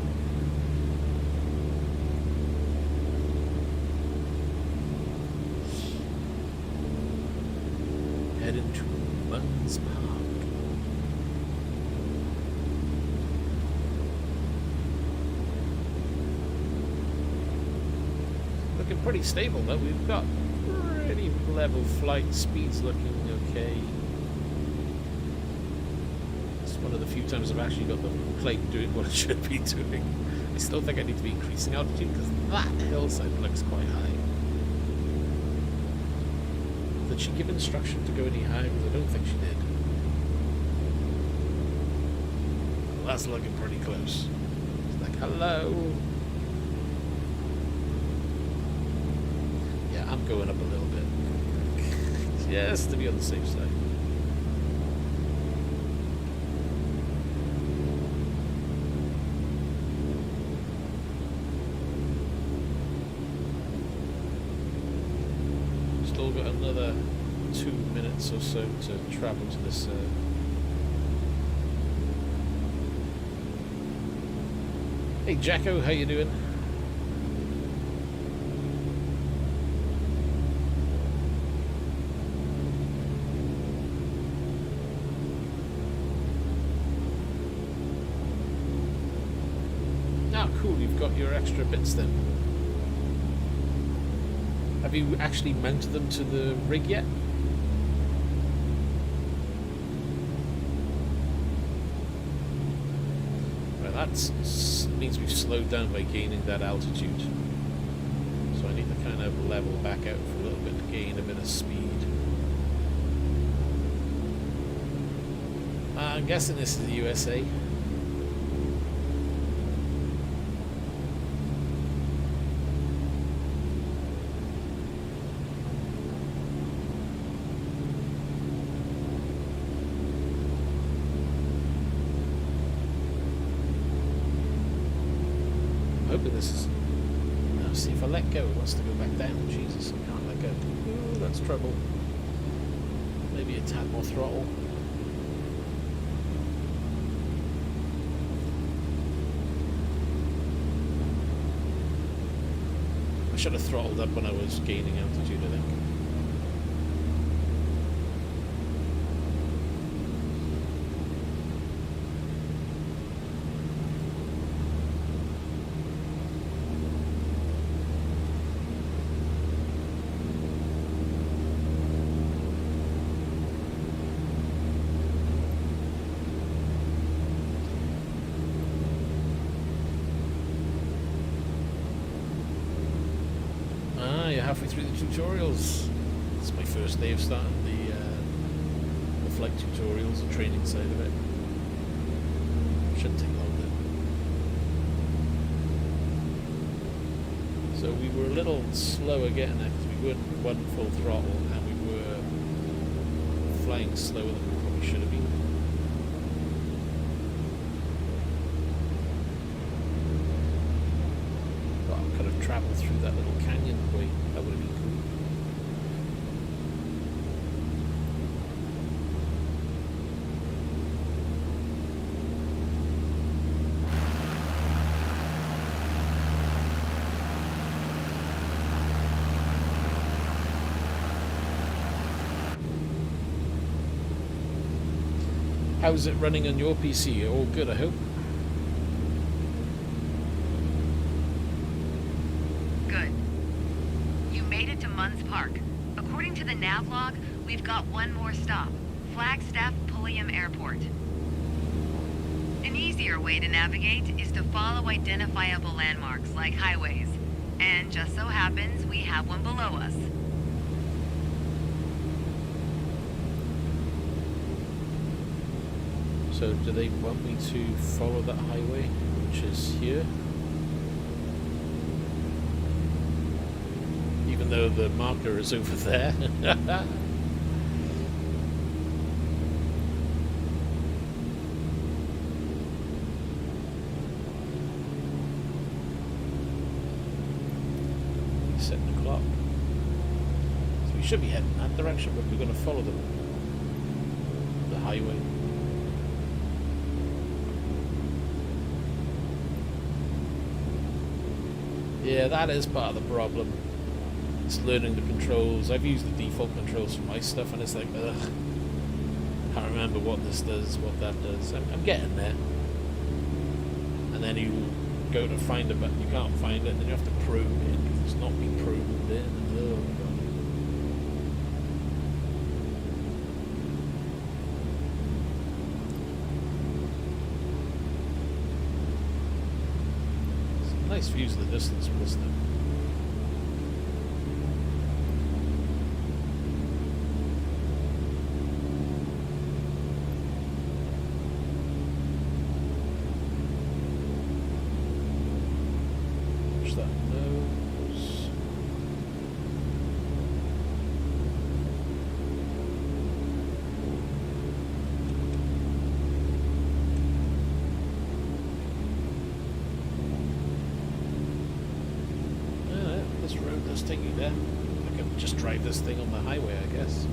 Heading to Buttons Park. Looking pretty stable though. We've got pretty level flight speeds, looking okay. It's one of the few times I've actually got the plane doing what it should be doing. I still think I need to be increasing altitude because that hillside looks quite high. Did she give instruction to go any higher? Because I don't think she did. Well, that's looking pretty close. It's like, hello. Yeah, I'm going up a little bit. Just to be on the safe side. Still got another 2 minutes or so to travel to this Hey Jacko, how you doing? Oh cool, you've got your extra bits then. Have you actually mounted them to the rig yet? Right, that means we've slowed down by gaining that altitude. So I need to kind of level back out for a little bit to gain a bit of speed. I'm guessing this is the USA. Hoping this is... Now see, if I let go it wants to go back down. Jesus, I can't let go. Ooh, that's trouble. Maybe a tad more throttle. I should have throttled up when I was gaining altitude, I think. You're halfway through the tutorials. It's my first day of starting the flight tutorials, the training side of it. Shouldn't take long then. So we were a little slower getting there because we weren't one full throttle and we were flying slower than we probably should have been. Could have travelled through that little canyon way. That would have been cool. How's it running on your PC? All good, I hope. According to the nav log, we've got one more stop, Flagstaff Pulliam Airport. An easier way to navigate is to follow identifiable landmarks like highways, and just so happens we have one below us. So do they want me to follow that highway, which is here? Even though the marker is over there. Setting the clock. So we should be heading that direction, but we're going to follow the highway. Yeah, that is part of the problem. It's learning the controls. I've used the default controls for my stuff, and it's like, ugh. Can't remember what this does, what that does. I'm getting there. And then you go to find a button, you can't find it, and then you have to probe it because it's not been probed in. Oh my god. Some nice views of the distance, wasn't it? Take you there. I can just drive this thing on the highway, I guess.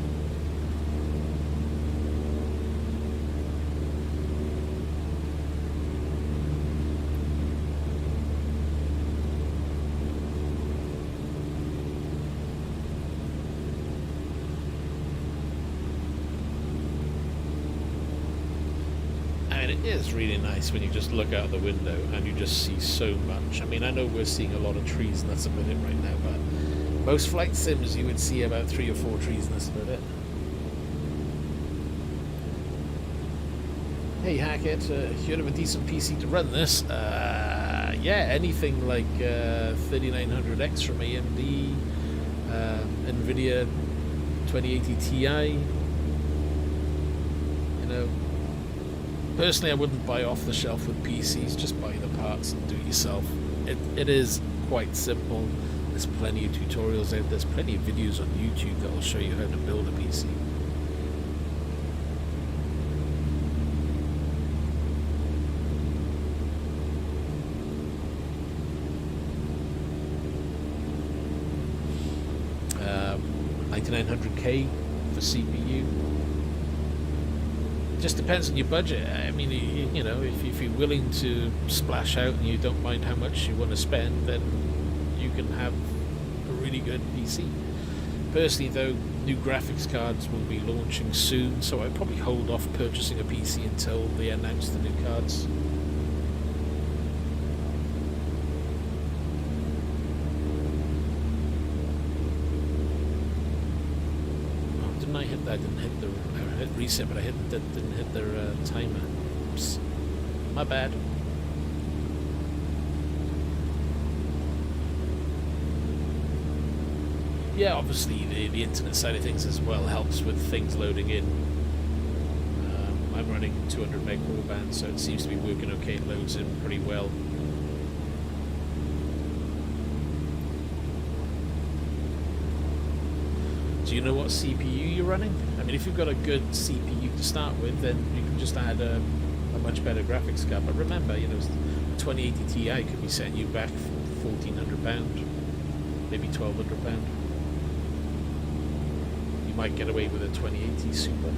And it is really nice when you just look out the window and you just see so much. I mean, I know we're seeing a lot of trees and that's about it right now, but most flight sims you would see about 3 or 4 trees and that's about it. Hey Hackett, you have a decent PC to run this? Yeah, anything like 3900X from AMD, NVIDIA 2080 Ti. You know, personally I wouldn't buy off the shelf with PCs, just buy the parts and do it yourself. It is quite simple. There's plenty of tutorials out, there's plenty of videos on YouTube that will show you how to build a PC. Um, 9900K for CPU. It just depends on your budget. I mean, you know, if you're willing to splash out and you don't mind how much you want to spend, then you can have a really good PC. Personally though, new graphics cards will be launching soon, so I'd probably hold off purchasing a PC until they announce the new cards. Oh, didn't I hit that? I didn't hit the I hit reset, but I didn't hit their timer. Oops. My bad. Yeah, obviously the internet side of things as well helps with things loading in. I'm running 200 meg broadband, so it seems to be working okay. It loads in pretty well. Do you know what CPU you're running? I mean, if you've got a good CPU to start with, then you can just add a much better graphics card. But remember, you know, 2080 Ti could be setting you back £1,400, maybe £1,200. Might get away with a 2080 Super.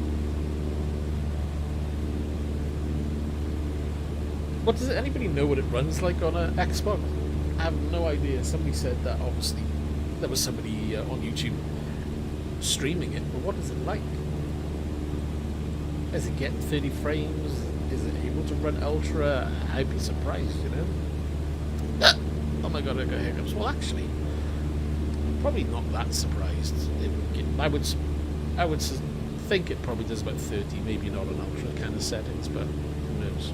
What does anybody know what it runs like on an Xbox? I have no idea. Somebody said that obviously there was somebody on YouTube streaming it, but what is it like? Does it get 30 frames? Is it able to run ultra? I'd be surprised, you know. Oh my god, I got hiccups. Well, actually, probably not that surprised. I would think it probably does about 30, maybe not an ultra kind of settings, but who knows.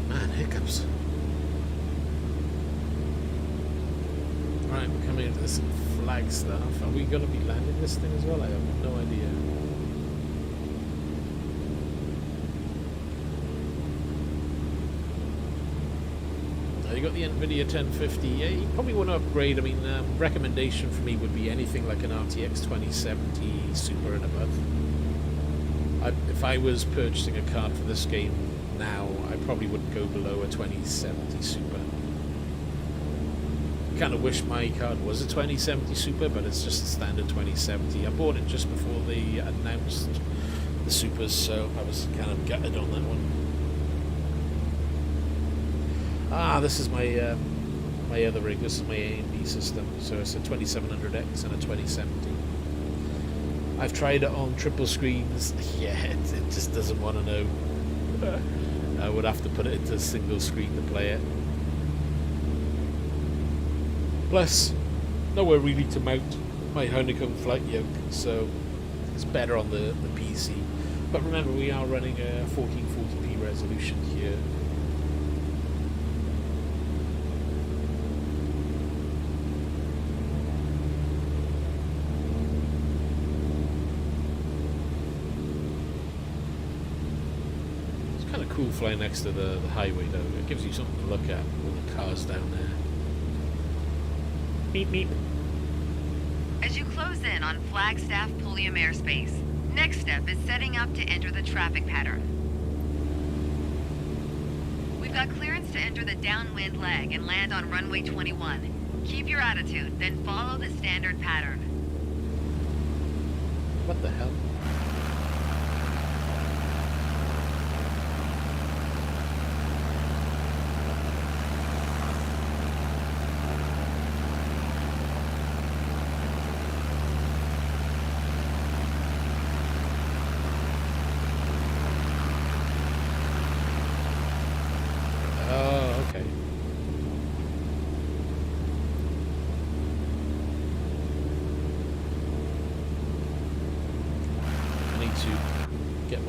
Man, hiccups. Right, we're coming into this Flagstaff. Are we going to be landing this thing as well? I have no idea. You got the NVIDIA 1050. Yeah, you probably want to upgrade. I mean, recommendation for me would be anything like an RTX 2070 Super and above. If I was purchasing a card for this game now, I probably wouldn't go below a 2070 Super. kind of wish my card was a 2070 Super, but it's just a standard 2070. I bought it just before they announced the Supers, so I was kind of gutted on that one. Ah, this is my my other rig. This is my A&D system. So it's a 2700X and a 2070. I've tried it on triple screens. Yeah, it just doesn't want to know. I would have to put it into single screen to play it. Plus, nowhere really to mount my honeycomb flight yoke, so it's better on the PC. But remember, we are running a 1440p resolution here. Cool flying next to the highway though. It gives you something to look at, all the cars down there. Beep beep. As you close in on Flagstaff Pulliam airspace, next step is setting up to enter the traffic pattern. We've got clearance to enter the downwind leg and land on runway 21. Keep your attitude, then follow the standard pattern. What the hell?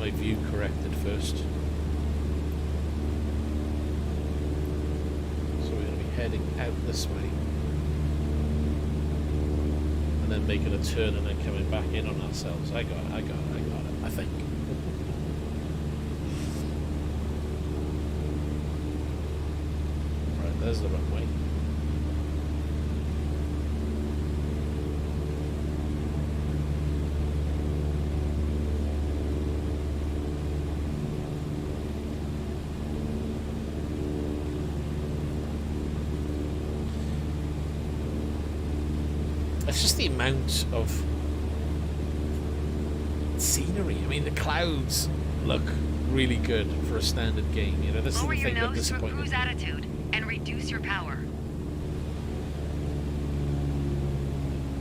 View corrected first. So we're going to be heading out this way and then making a turn and then coming back in on ourselves. I got it, I think. Right, there's the runway. It's just the amount of scenery. I mean, the clouds look really good for a standard game. You know, this Lower is the your thing that nose to a disappointed cruise me. attitude and reduce your power.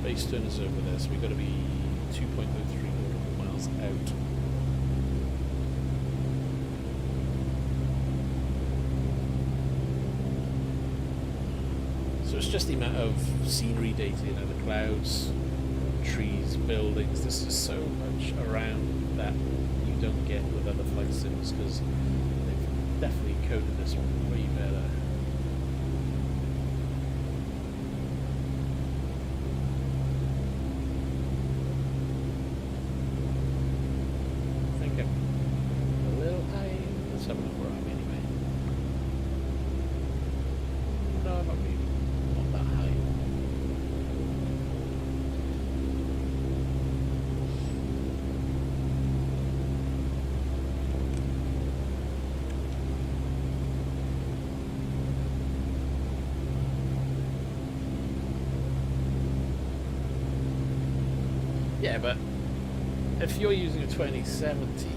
Base turn is over there, so we've got to be 2.03 nautical miles out. So it's just the amount of scenery data, you know, the clouds, trees, buildings. There's just so much around that you don't get with other flight sims, because they've definitely coded this one way better. I think I'm a little high. Let's have a look where I'm anyway. No, I'm not really. That high. Yeah, but if you're using a 2070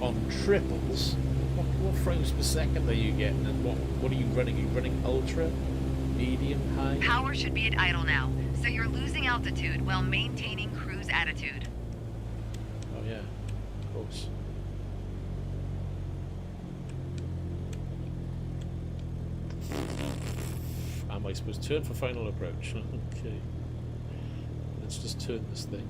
on triples, what frames per second are you getting, and what are you running? Are you running ultra? Medium, high? Power should be at idle now, so you're losing altitude while maintaining cruise attitude. Oh yeah, of course. Am I supposed to turn for final approach? Okay. Let's just turn this thing.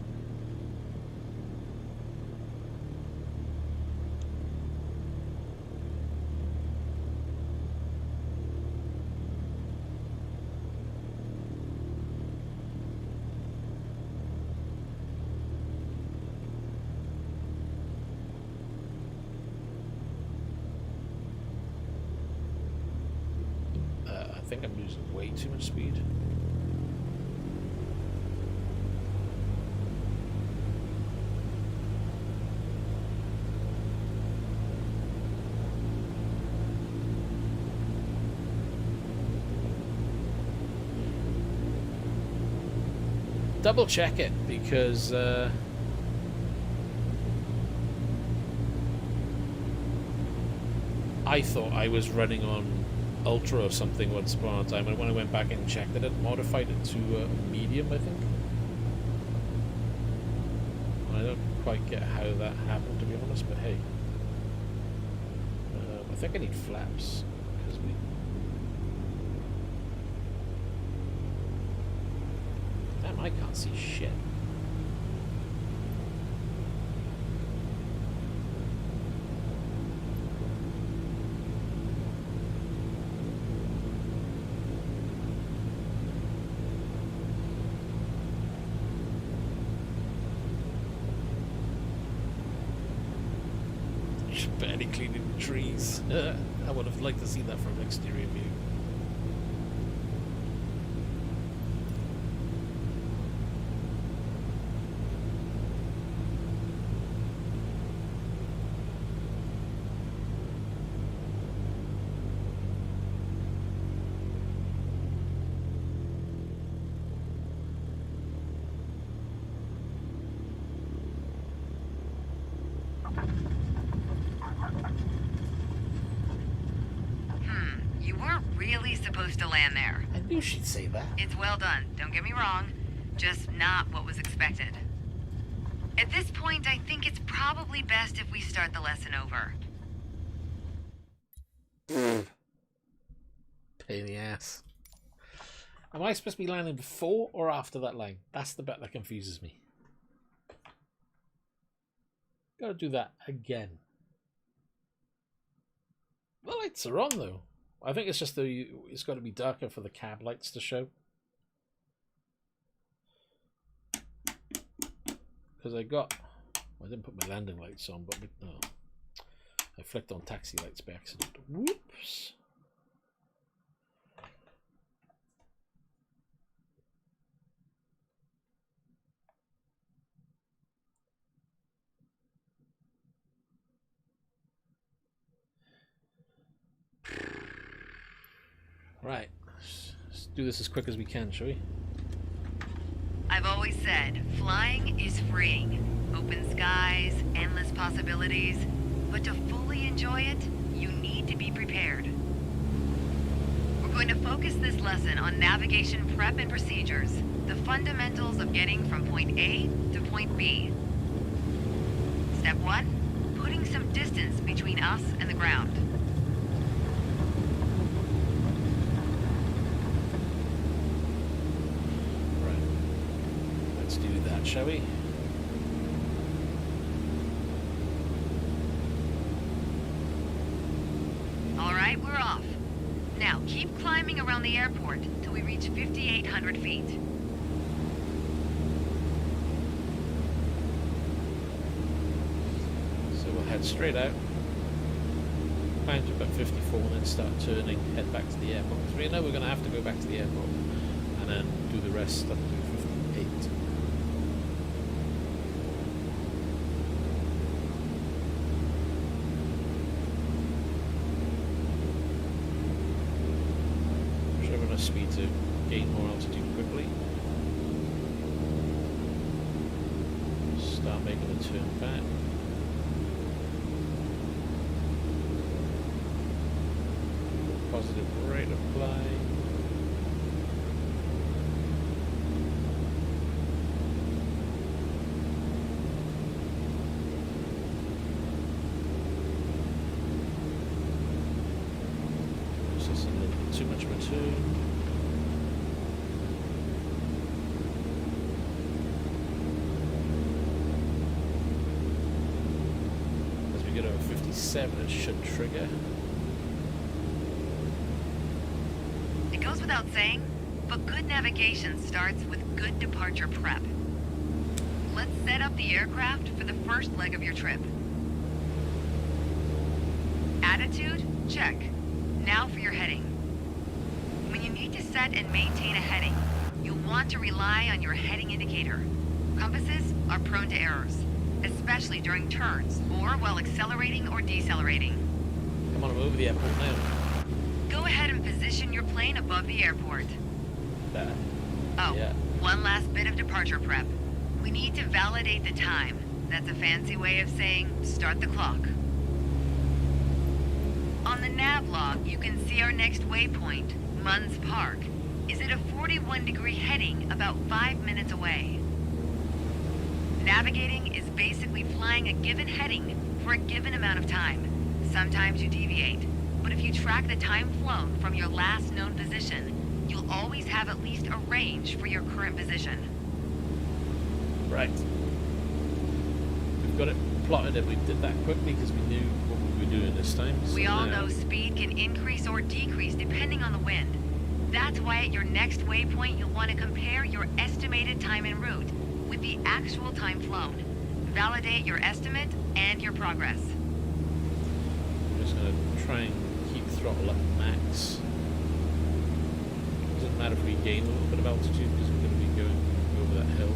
I think I'm losing way too much speed. double check it because I thought I was running on Ultra or something once upon a time, and when I went back and checked it, it modified it to medium, I think. I don't quite get how that happened, to be honest, but hey. I think I need flaps, because we... Damn, I can't see shit. Barely cleaning the trees. I would have liked to see that from an exterior view. Supposed to land there. I knew she'd say that. It's well done, don't get me wrong. Just not what was expected. At this point, I think it's probably best if we start the lesson over. Pain in the ass. Am I supposed to be landing before or after that line? That's the bit that confuses me. Gotta do that again. The lights are on though. I think it's just it's got to be darker for the cab lights to show. Because I didn't put my landing lights on, but no. I flicked on taxi lights by accident. Whoops. Right, let's do this as quick as we can, shall we? I've always said, flying is freeing. Open skies, endless possibilities. But to fully enjoy it, you need to be prepared. We're going to focus this lesson on navigation prep and procedures, the fundamentals of getting from point A to point B. Step 1, putting some distance between us and the ground. Do that, shall we? All right, we're off. Now keep climbing around the airport till we reach 5,800 feet. So we'll head straight out, climb to about 54 and then start turning, head back to the airport. Because we know we're going to have to go back to the airport and then do the rest up to 58. Speed to gain more altitude quickly. Start making a turn back. Positive rate of fly. Processing a little bit too much return. Get over 57, it should trigger. It goes without saying, but good navigation starts with good departure prep. Let's set up the aircraft for the first leg of your trip. Attitude? Check. Now for your heading. When you need to set and maintain a heading, you'll want to rely on your heading indicator. Compasses are prone to errors, especially during turns or while accelerating or decelerating. Come on, I'm over the airport now. Go ahead and position your plane above the airport. There. Oh, Yeah. One last bit of departure prep. We need to validate the time. That's a fancy way of saying start the clock. On the nav log, you can see our next waypoint, Munns Park, is at a 41-degree heading about 5 minutes away. Navigating is basically flying a given heading for a given amount of time. Sometimes you deviate, but if you track the time flown from your last known position, you'll always have at least a range for your current position. Right. We've got it plotted and we did that quickly because we knew what we were doing this time. So we all know speed can increase or decrease depending on the wind. That's why at your next waypoint you'll want to compare your estimated time en route with the actual time flown. Validate your estimate and your progress. I'm just going to try and keep throttle up max. Doesn't matter if we gain a little bit of altitude because we're going to be going over that hill.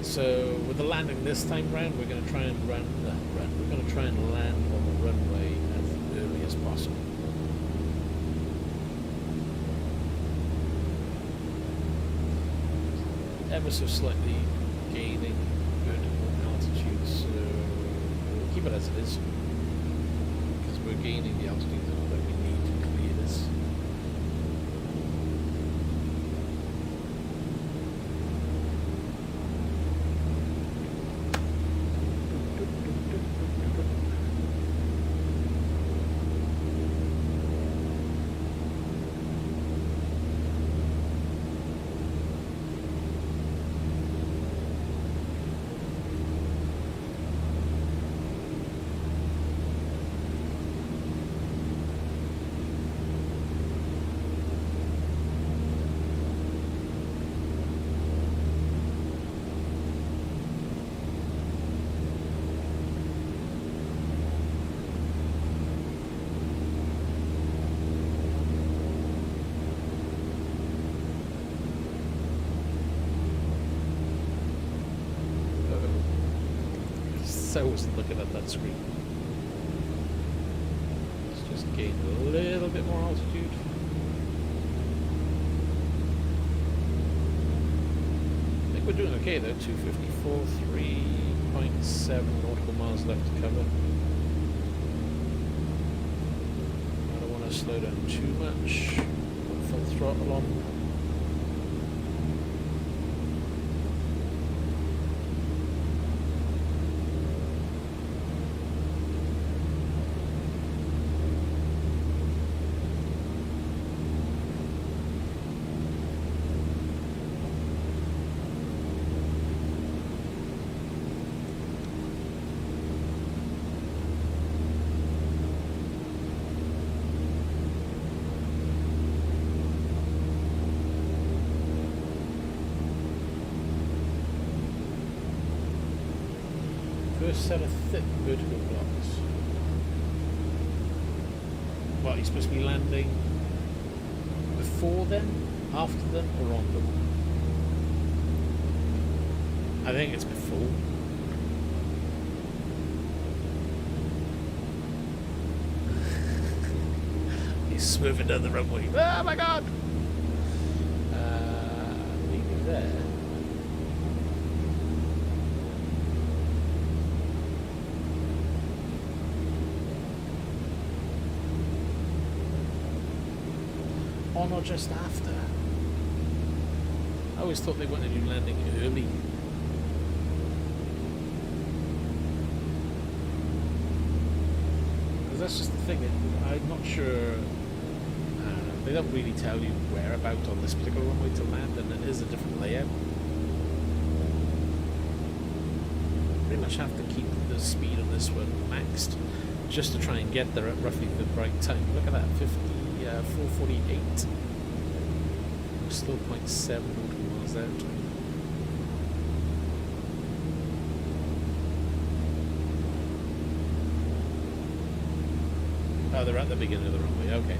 So with the landing this time round, we're going to try and we're going to try and land on the runway as early as possible. Ever so slightly gaining vertical altitude, so we'll keep it as it is because we're gaining the altitude that we need to clear this. I wasn't looking at that screen. Let's just gain a little bit more altitude. I think we're doing okay though. 254, 3.7 nautical miles left to cover. I don't want to slow down too much. Put full throttle on. First set of thick vertical blocks. What, you're supposed to be landing before them, after them, or on them? I think it's before. He's swerving down the runway. Oh my god! Leave it there. On or just after? I always thought they wanted you landing early. Because that's just the thing, I'm not sure, they don't really tell you whereabouts on this particular runway to land, and it is a different layout. Pretty much have to keep the speed on this one maxed, just to try and get there at roughly the right time. Look at that, 448. still 0.7 miles out. Oh, they're at the beginning of the runway, okay.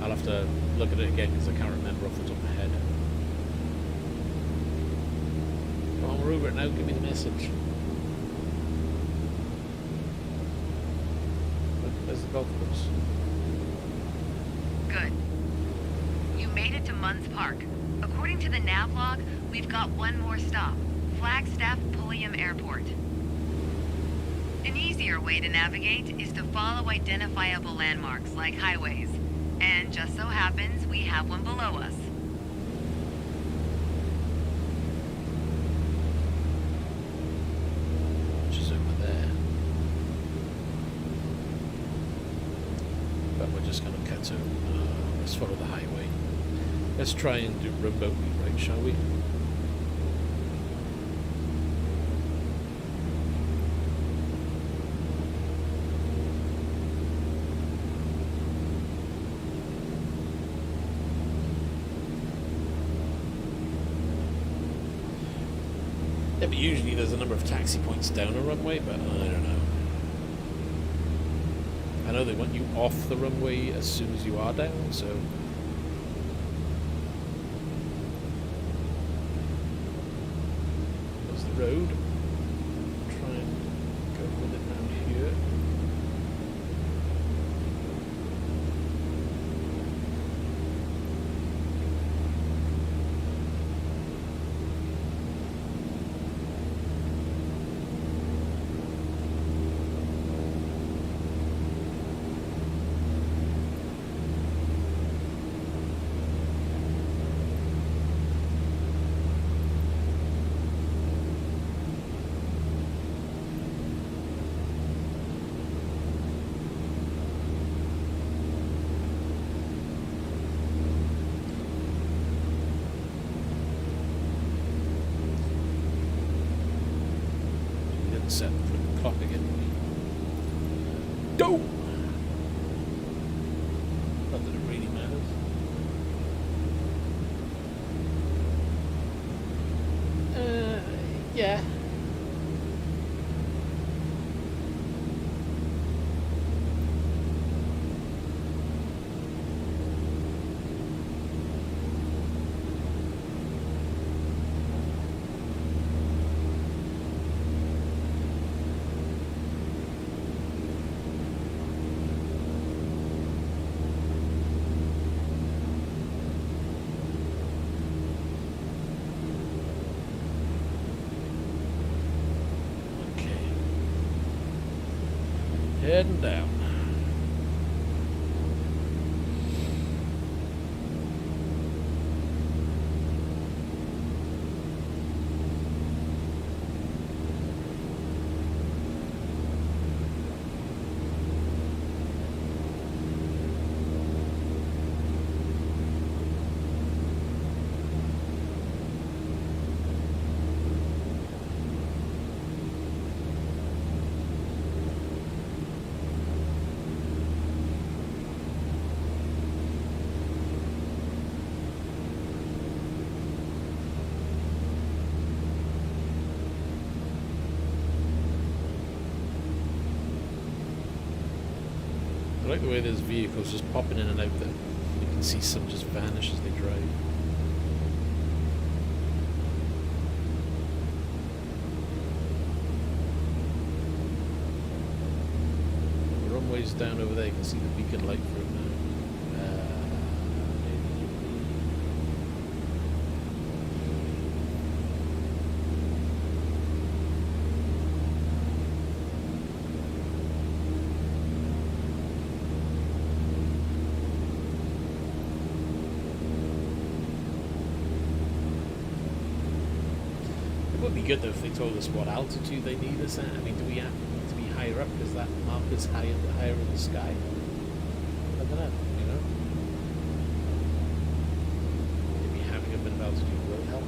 I'll have to look at it again because I can't remember off the top of my head. Come on, we're over it now, give me the message. Look, there's the golf course. Good. You made it to Munns Park. According to the nav log, we've got one more stop. Flagstaff Pulliam Airport. An easier way to navigate is to follow identifiable landmarks like highways. And just so happens we have one below us. Which is over there. But we're just going to cut to, let's follow the highway. Let's try and do remotely, right, shall we? Yeah, but usually there's a number of taxi points down a runway, but I don't know. I know they want you off the runway as soon as you are down, so... There's the road. Try and go with it round here. Set the clock again. Go! Not that it really matters. Yeah. Heading down. I like the way there's vehicles just popping in and out there. You can see some just vanish as they drive. The runway's down over there, you can see the beacon light for it now. It would be good though if they told us what altitude they need us at. I mean, do we have to be higher up because that marker's higher in the sky? I don't know, you know? Maybe having a bit of altitude will help.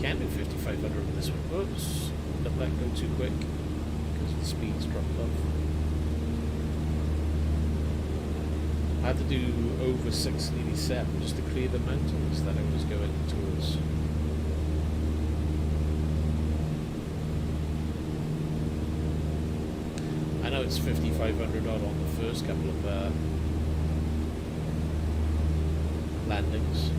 can do 5500 with this one. Whoops, let that go too quick because the speed's dropped off. I had to do over 687 just to clear the mountains that I was going towards. I know it's 5500 odd on the first couple of landings.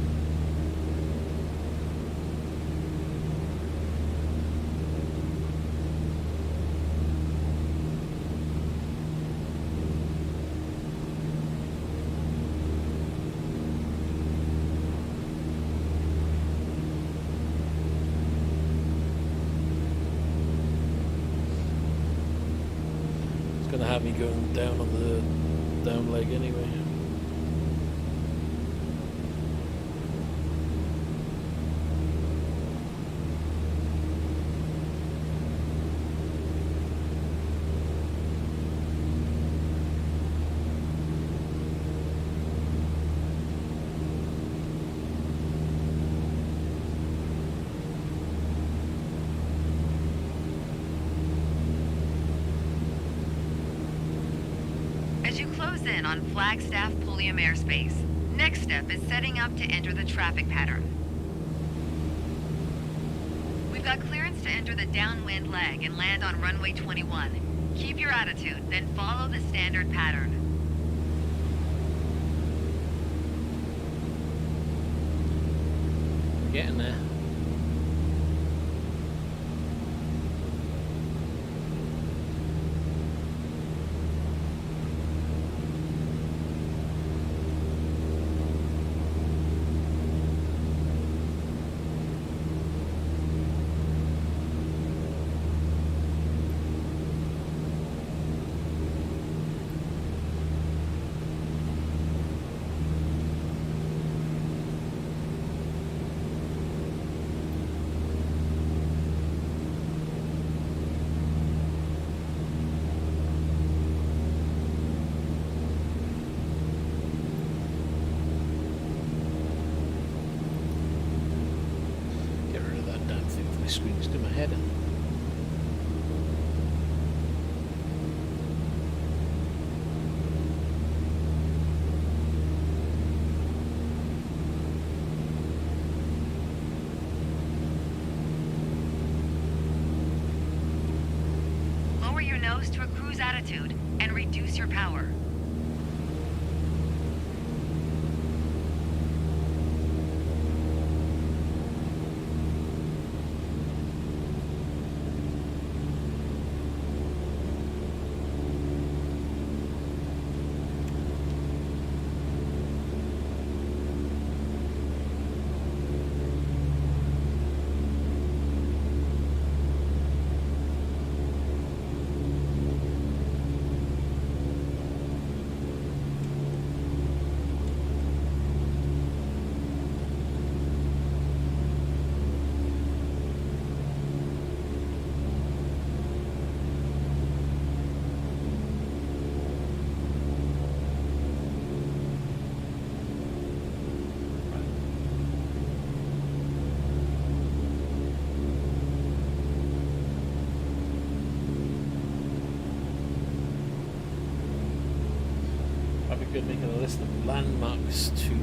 Gonna have me going down on the down leg anyway. As you close in on Flagstaff Pulliam airspace, next step is setting up to enter the traffic pattern. We've got clearance to enter the downwind leg and land on runway 21. Keep your attitude, then follow the standard pattern. Getting there. Screens to my head. Lower your nose to a cruise attitude and reduce your power. I'd be good making a list of landmarks to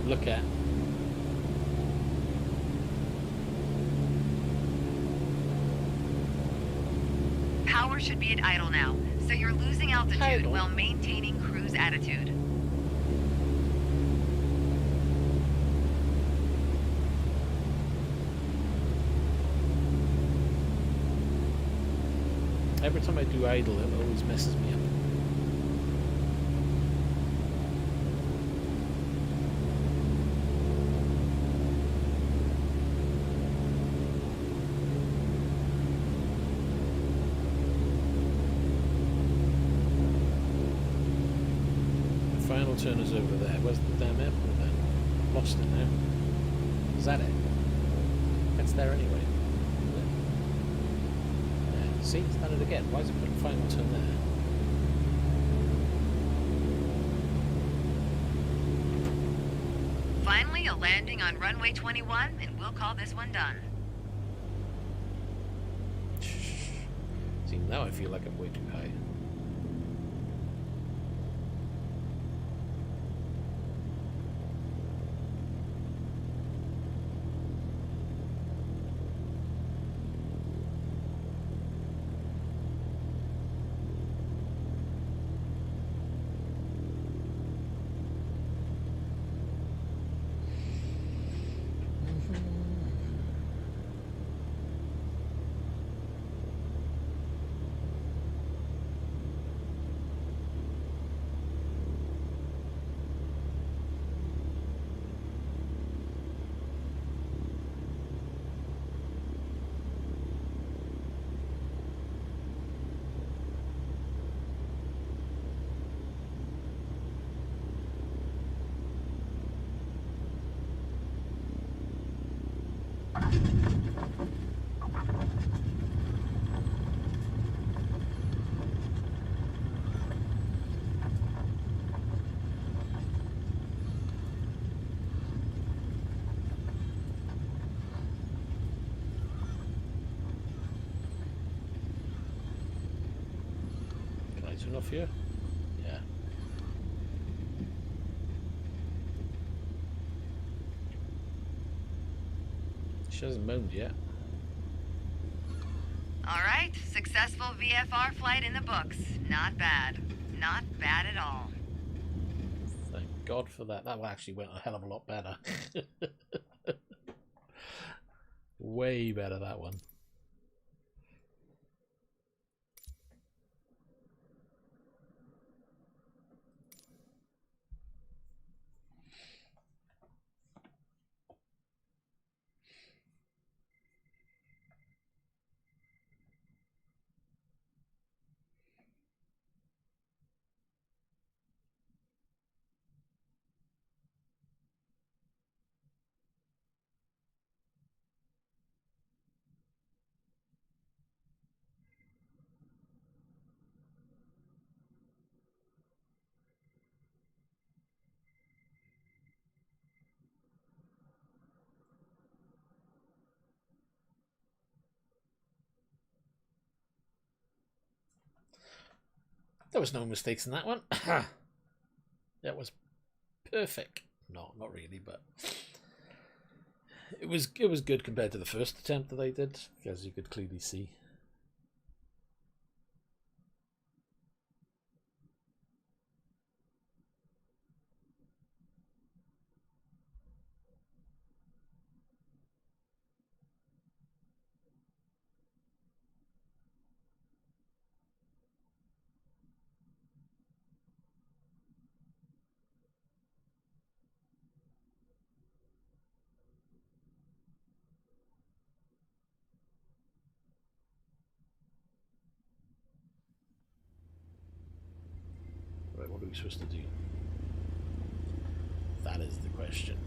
look at. Power should be at idle now, so you're losing altitude Idle. while maintaining cruise attitude. Every time I do idle, it always messes me up. The final turn is over there. Where's the damn airport then? Lost it now. Is that it? It's there anyway. See, it's done it again. Why is it putting final turn there? Finally, a landing on runway 21, and we'll call this one done. See, now I feel like I'm way too high. Enough here? Yeah. She hasn't moaned yet. All right, successful VFR flight in the books. Not bad. Not bad at all. Thank God for that. That actually went a hell of a lot better. Way better, that one. There was no mistakes in that one. That was perfect. No, not really, but it was good compared to the first attempt that I did, as you could clearly see. Right, what are we supposed to do? That is the question.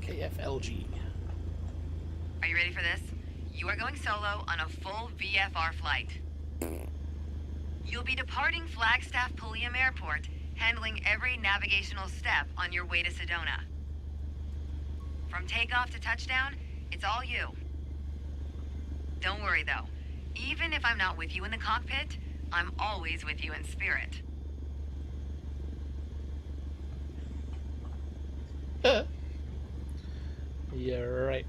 KFLG. Are you ready for this? You are going solo on a full VFR flight. You'll be departing Flagstaff Pulliam Airport, handling every navigational step on your way to Sedona. From takeoff to touchdown, it's all you. Don't worry though, even if I'm not with you in the cockpit, I'm always with you in spirit. Yeah, right.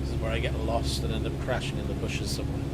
This is where I get lost and end up crashing in the bushes somewhere.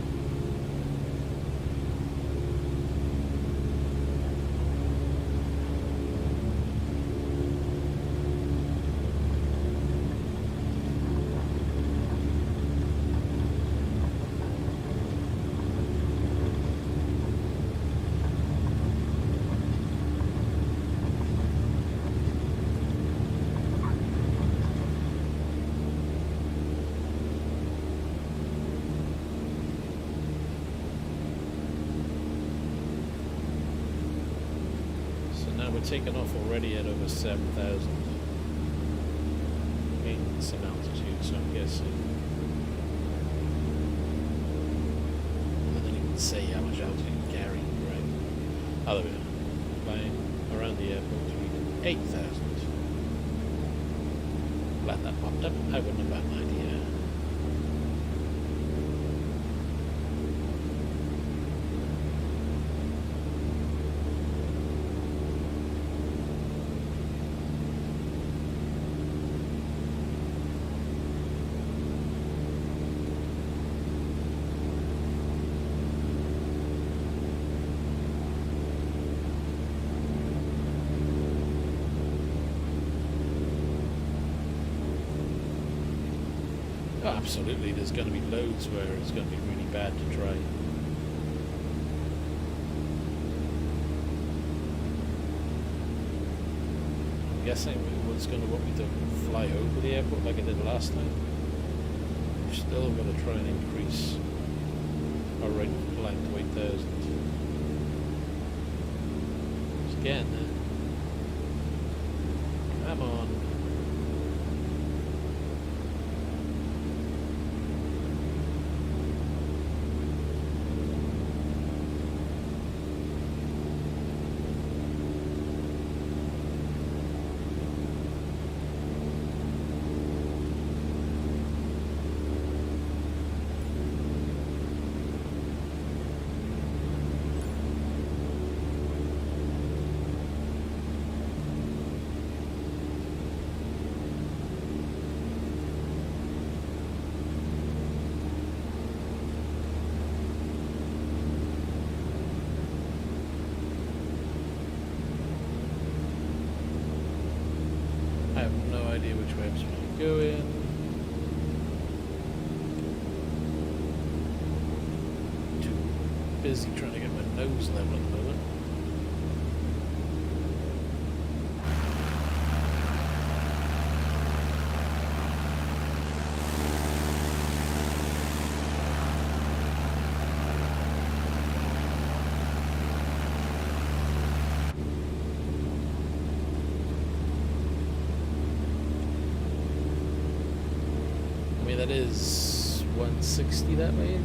Taken off already at over 7,000 maintenance and altitude, so I'm guessing Oh, there we are. Flying around the airport to read 8,000. Glad that popped up. I wouldn't have had an idea. Oh, absolutely, there's going to be loads where it's going to be really bad to try. I'm guessing it was going to want me to fly over the airport like I did last time. We're still going to try and increase our rate of flying to 8,000. Again, come on. I have no idea which way I'm supposed to go in. Too busy trying to get my nose level at the moment. That is 160 that way.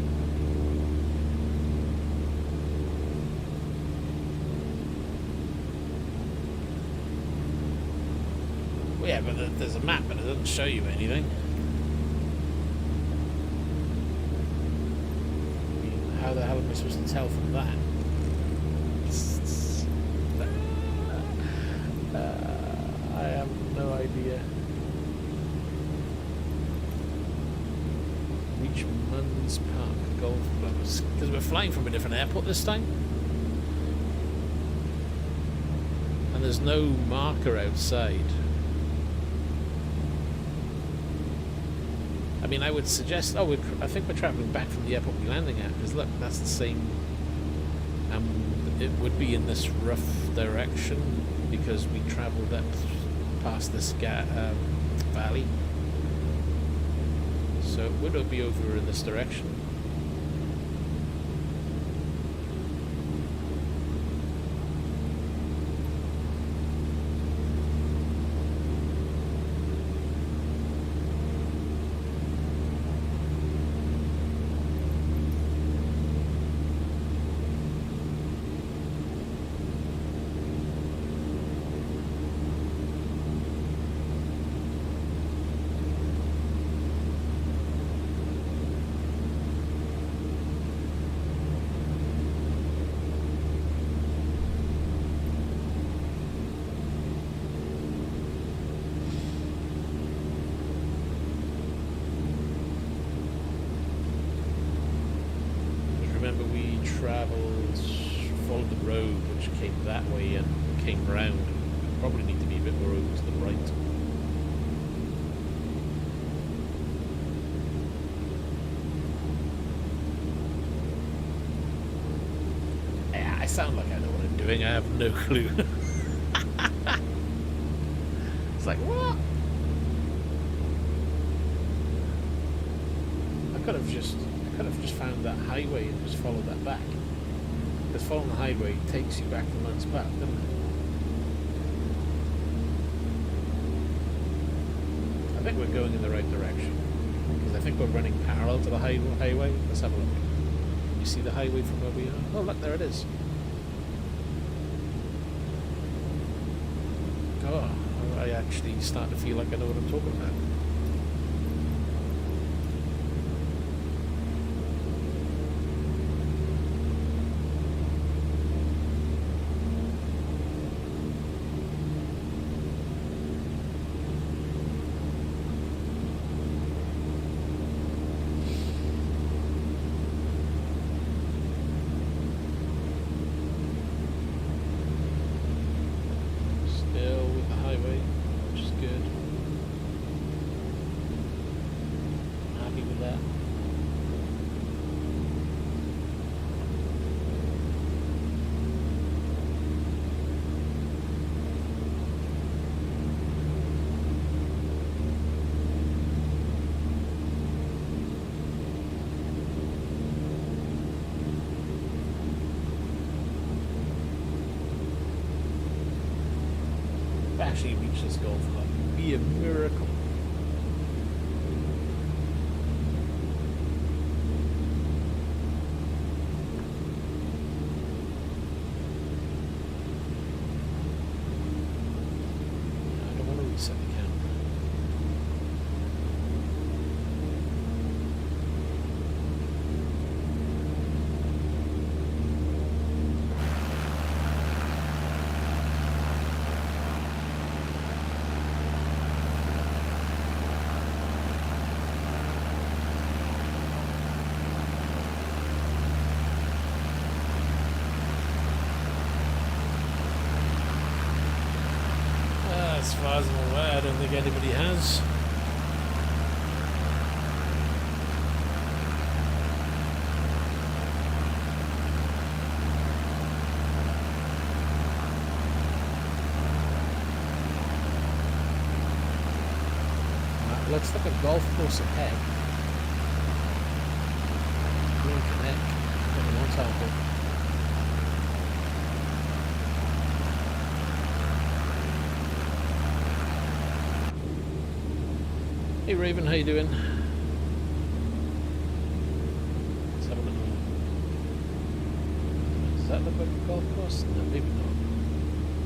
Well, yeah, but there's a map, but it doesn't show you anything. I mean, how the hell am I supposed to tell from that? I have no idea. Munns Park Golf Club, because we're flying from a different airport this time, and there's no marker outside. I mean, I would suggest. Oh, I think we're travelling back from the airport we're landing at. Because look, that's the same. It would be in this rough direction because we travelled up past this valley. So it would be over in this direction. Remember, we travelled, followed the road which came that way and came round. Probably need to be a bit more over to the right. Yeah, I sound like I know what I'm doing. I have no clue. It's like, what? I could have just found that highway and just followed that back. Because following the highway takes you back to Munns Park, doesn't it? I think we're going in the right direction. Because I think we're running parallel to the highway. Let's have a look. You see the highway from where we are? Oh, look, there it is. Oh, I actually start to feel like I know what I'm talking about. Actually reach this golf club would be a miracle. I don't want to reset the camera. As far as I'm aware, I don't think anybody has. Looks like a golf course ahead. Green Connect. Got one sample. Hey Raven, how you doing? Let's have a look. Does that look like a golf course? No, maybe not.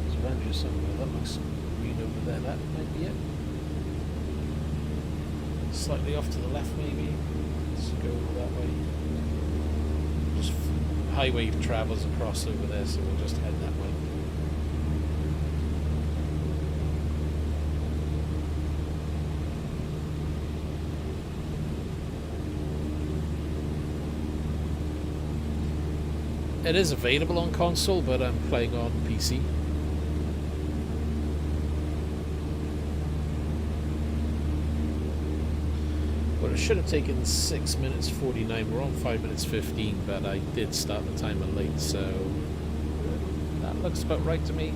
It's around here somewhere. That looks green over there. That might be it. Slightly off to the left, maybe. Let's go that way. Just highway travels across over there, so we'll just head that way. It is available on console, but I'm playing on PC. Well, it should have taken 6 minutes 49. We're on 5 minutes 15, but I did start the timer late, so that looks about right to me.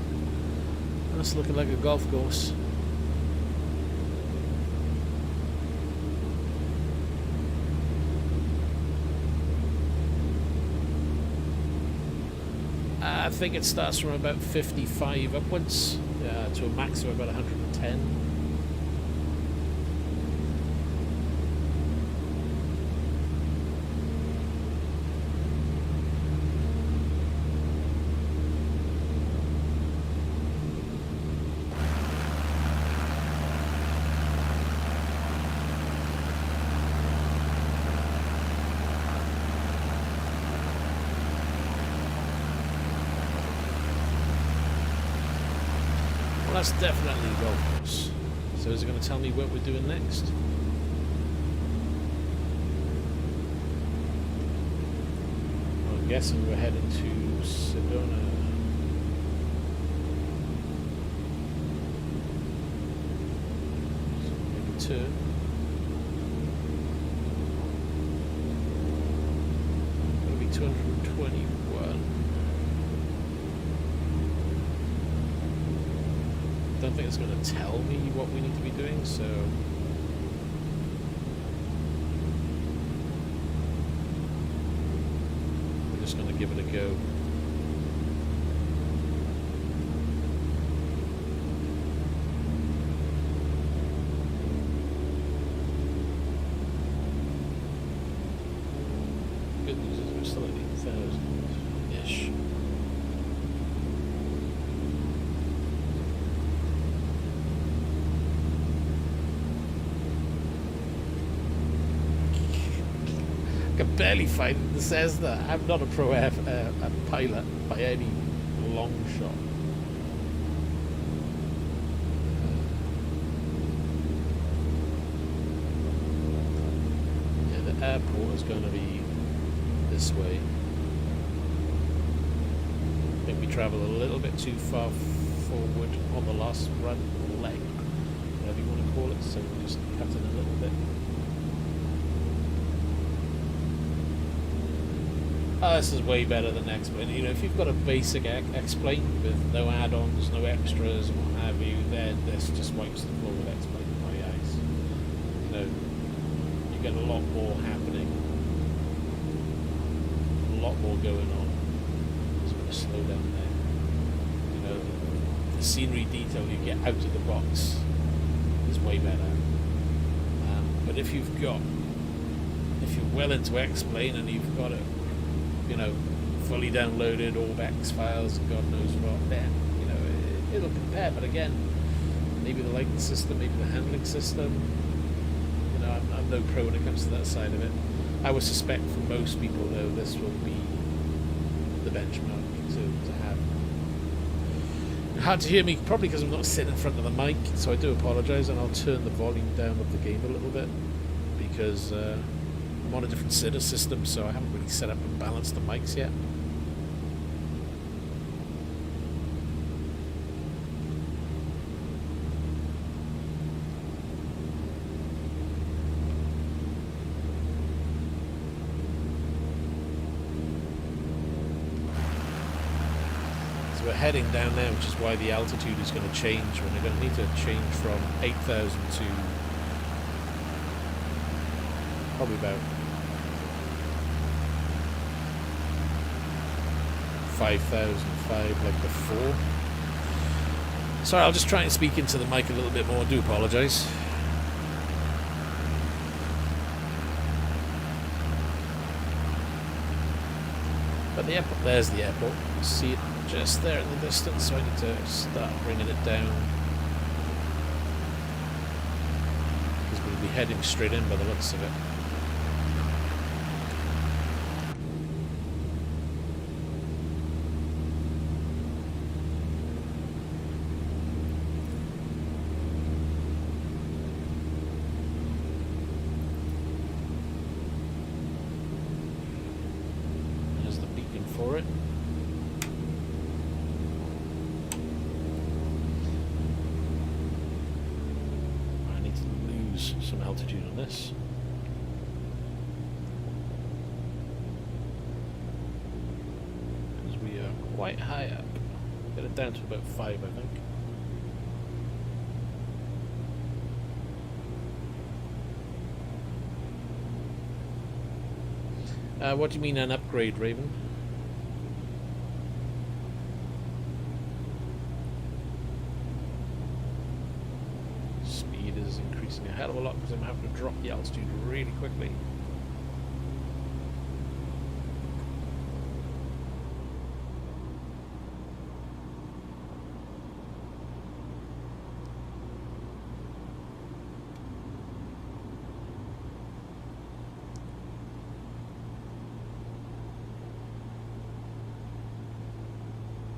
That's looking like a golf course. I think it starts from about 55 upwards to a max of about 110. That's definitely a golf course. So is it going to tell me what we're doing next? Well, I'm guessing we're heading to Sedona. So maybe turn. Going to be 221. I don't think it's going to tell me what we need to be doing, so we're just going to give it a go. Good news is we're still at 8,000-ish. can barely find it that says that. I'm not a pro air pilot by any long shot. Yeah, the airport is going to be this way. I think we travel a little bit too far forward on the last run, or leg, whatever you want to call it, so we'll just cut in a little bit. Oh, this is way better than X-Plane. You know, if you've got a basic X-Plane with no add-ons, no extras, and what have you, then this just wipes the floor with X-Plane in my eyes. You know, you get a lot more happening, a lot more going on. Just going to slow down there. You know, the scenery detail you get out of the box is way better. But if you're well into X-Plane and you've got it, you know, fully downloaded Orbex files and God knows what, then, you know, it'll compare. But again, maybe the lighting system, maybe the handling system, you know, I'm no pro when it comes to that side of it. I would suspect for most people, though, this will be the benchmark to have. Hard to hear me, probably because I'm not sitting in front of the mic, so I do apologise, and I'll turn the volume down of the game a little bit, because I'm on a different system, so I haven't really set up and balanced the mics yet. So we're heading down now, which is why the altitude is going to change. We're going to need to change from 8,000 to probably about 5,005 like before. Sorry, I'll just try and speak into the mic a little bit more. I do apologise. But the airport, there's the airport. You see it just there in the distance, so I need to start bringing it down. Because we'll be heading straight in by the looks of it. Some altitude on this. Because we are quite high up. Get it down to about 5, I think. What do you mean an upgrade, Raven? A hell of a lot because I'm having to drop the altitude really quickly.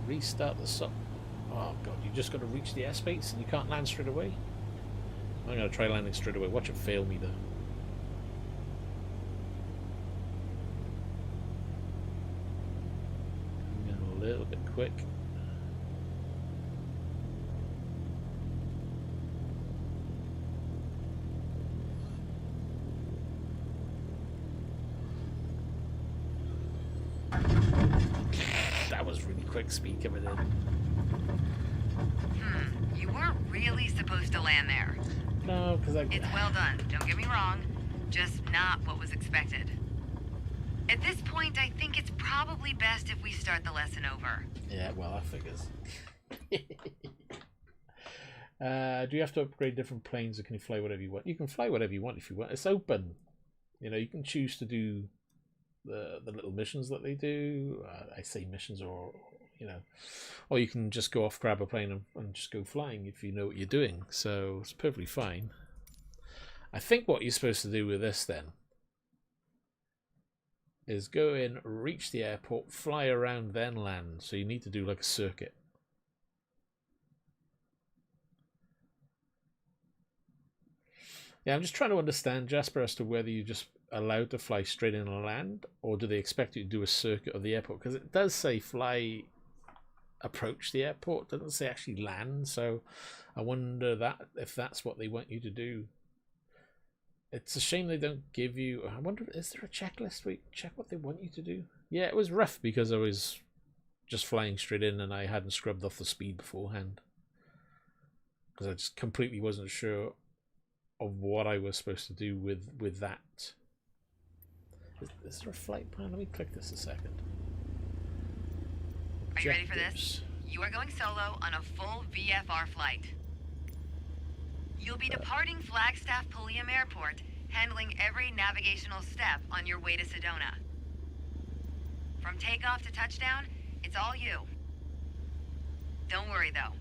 Restart the sub. Oh god, you just got to reach the airspace and you can't land straight away. I'm going to try landing straight away. Watch it fail me, though. I'm a little bit quick. That was really quick speed coming in. You weren't really supposed to land there. No, because It's well done, don't get me wrong. Just not what was expected. At this point, I think it's probably best if we start the lesson over. Yeah, well, that figures. Do you have to upgrade different planes, or can you fly whatever you want? You can fly whatever you want if you want. It's open. You know, you can choose to do the little missions that they do. I say missions, or you know, or you can just go off, grab a plane and just go flying if you know what you're doing. So it's perfectly fine. I think what you're supposed to do with this then is go in, reach the airport, fly around, then land. So you need to do like a circuit. Yeah, I'm just trying to understand, Jasper, as to whether you're just allowed to fly straight in and land, or do they expect you to do a circuit of the airport? Because it does say fly, approach the airport. It doesn't say actually land. So I wonder that if that's what they want you to do. It's a shame they don't give you... I wonder, is there a checklist where you check what they want you to do? Yeah, it was rough because I was just flying straight in and I hadn't scrubbed off the speed beforehand. Because I just completely wasn't sure of what I was supposed to do with that. Is there a flight plan? Let me click this a second. Are you ready for this? You are going solo on a full VFR flight. You'll be departing Flagstaff Pulliam Airport, handling every navigational step on your way to Sedona. From takeoff to touchdown, it's all you. Don't worry though,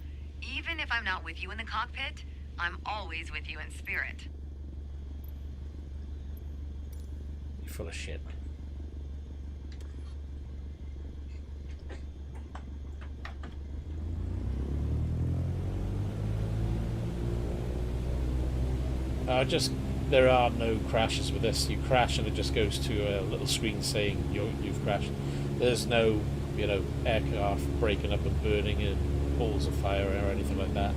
even if I'm not with you in the cockpit, I'm always with you in spirit. You're full of shit. There are no crashes with this. You crash and it just goes to a little screen saying you've crashed. There's no, aircraft breaking up and burning in balls of fire or anything like that.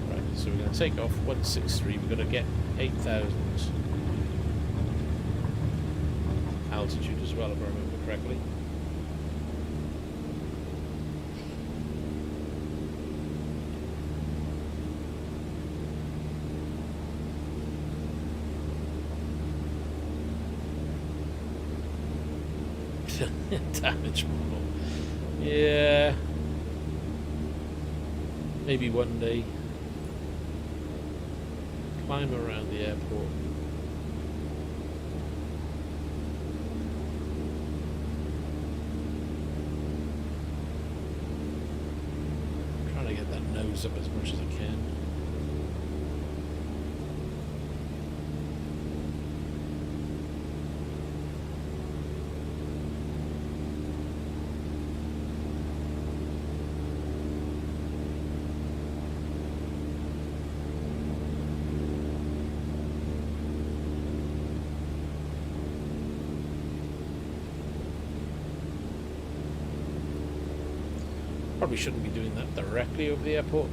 Right, so we're going to take off 163. We're going to get 8,000 altitude as well, if I remember correctly. Damage model. Yeah. Maybe one day. Climb around the airport. Trying to get that nose up as much as I can. Probably shouldn't be doing that directly over the airport.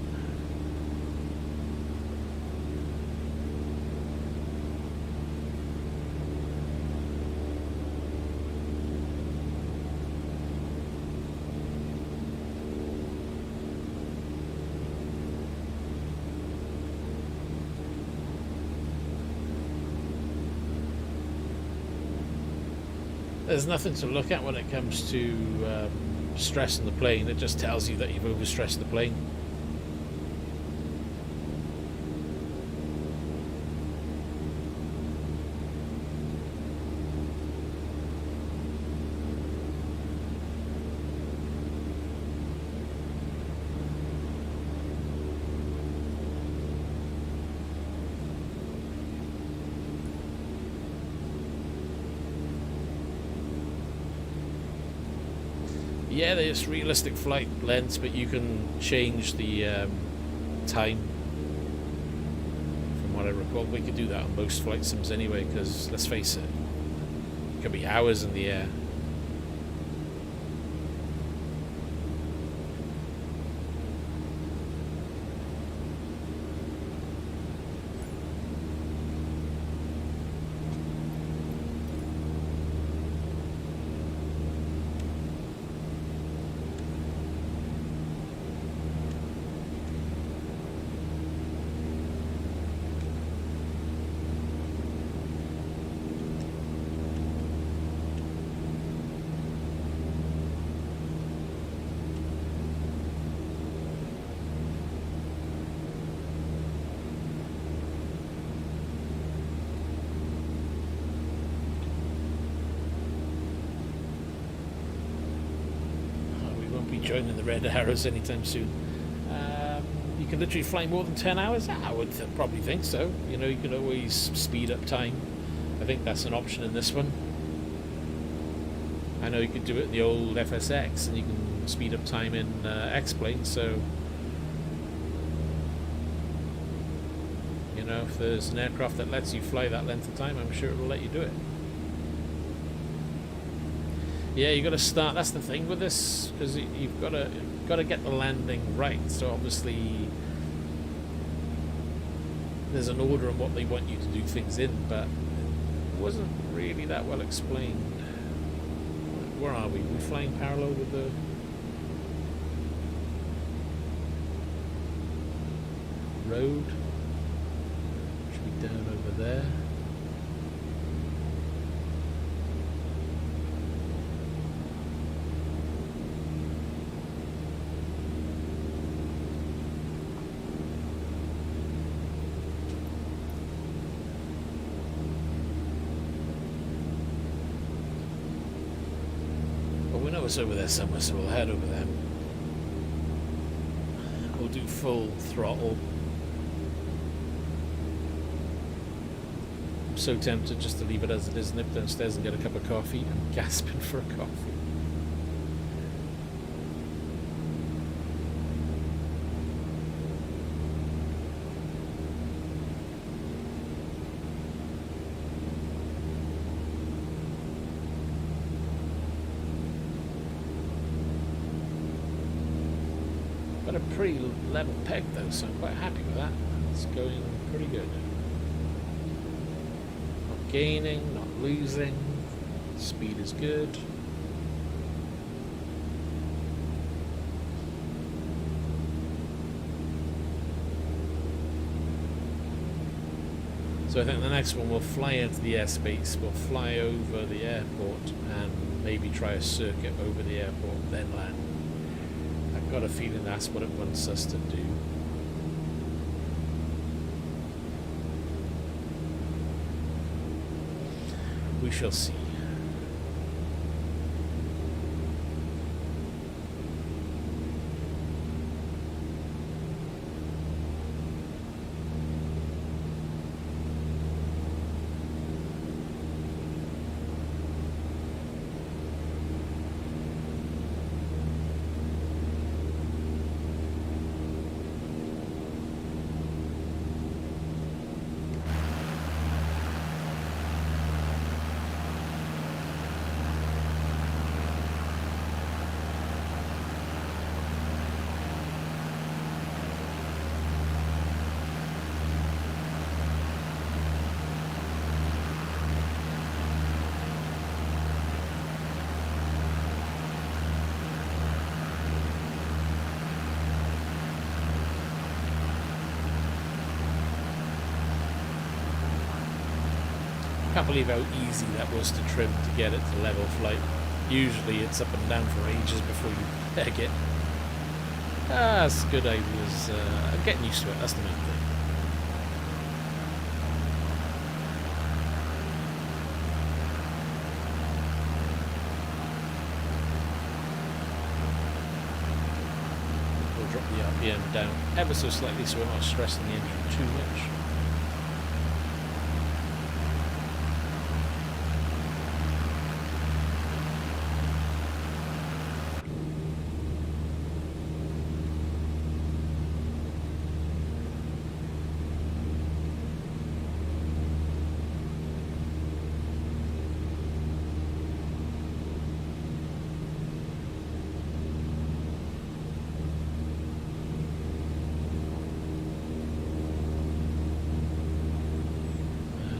There's nothing to look at when it comes to stressing the plane. It just tells you that you've overstressed the plane. Yeah, there's realistic flight lengths, but you can change the time. From what I recall, we could do that on most flight sims anyway, because let's face it, it could be hours in the air. won't be joining the Red Arrows anytime soon. You can literally fly more than 10 hours? I would probably think so. You know, you can always speed up time. I think that's an option in this one. I know you could do it in the old FSX, and you can speed up time in X-Plane, so... You know, if there's an aircraft that lets you fly that length of time, I'm sure it will let you do it. Yeah, you got to start. That's the thing with this, because you've got to get the landing right. So obviously, there's an order on what they want you to do things in, but it wasn't really that well explained. Where are we? We're flying parallel with the road. Should be down over there. It's over there somewhere, so we'll head over there. We'll do full throttle. I'm so tempted just to leave it as it is, nip downstairs and get a cup of coffee. I'm gasping for a coffee. Got a pretty level peg though, so I'm quite happy with that. It's going pretty good. Not gaining, not losing. Speed is good. So I think the next one we'll fly into the airspace, we'll fly over the airport and maybe try a circuit over the airport, then land. I've got a feeling that's what it wants us to do. We shall see. I can't believe how easy that was to trim to get it to level flight. Usually it's up and down for ages before you peg it. That's good ideas. I'm getting used to it, that's the main thing. We'll drop the RPM down ever so slightly so we're not stressing the engine too much.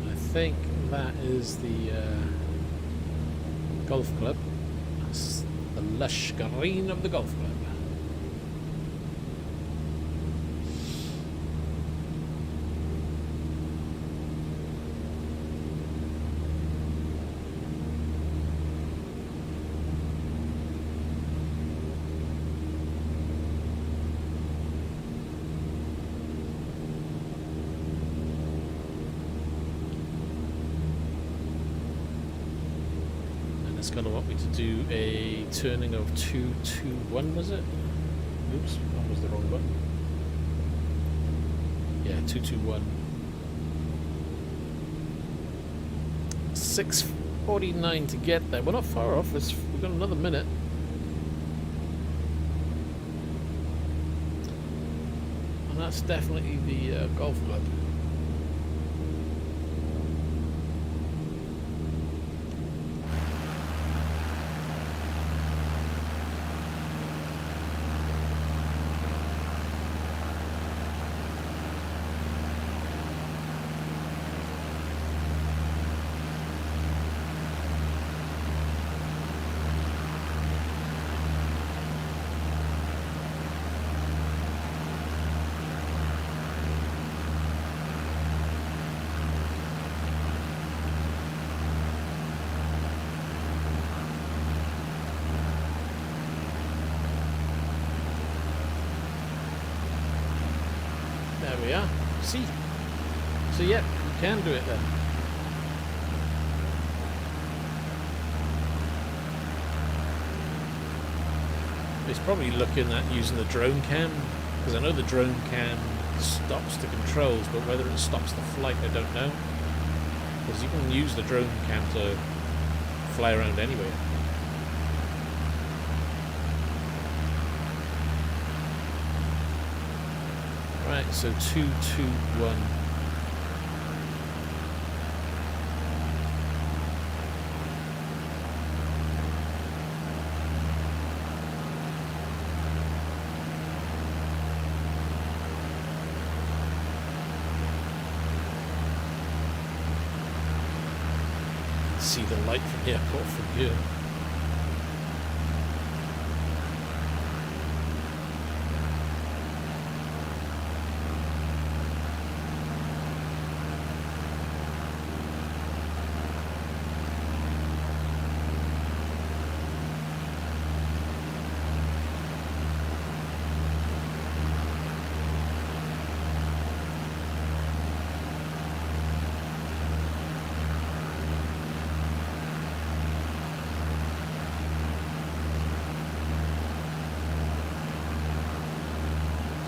I think that is the golf club. That's the lush green of the golf club. It's going to want me to do a turning of 221, was it? Oops, that was the wrong button. Yeah, 221. 6:49 to get there. We're not far off. We've got another minute. And that's definitely the golf club. There we are. See? So yeah, you can do it then. It's probably looking at using the drone cam, because I know the drone cam stops the controls, but whether it stops the flight I don't know. Because you can use the drone cam to fly around anyway. Right, so 221. See the light from the airport from here.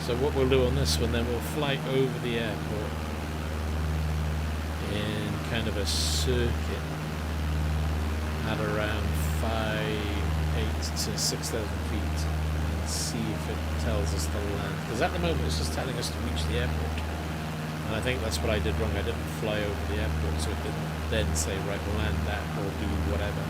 So what we'll do on this one then, we'll fly over the airport in kind of a circuit at around 8 to 6,000 feet and see if it tells us to land. Because at the moment it's just telling us to reach the airport. And I think that's what I did wrong. I didn't fly over the airport, so it didn't then say, right, land that or do whatever.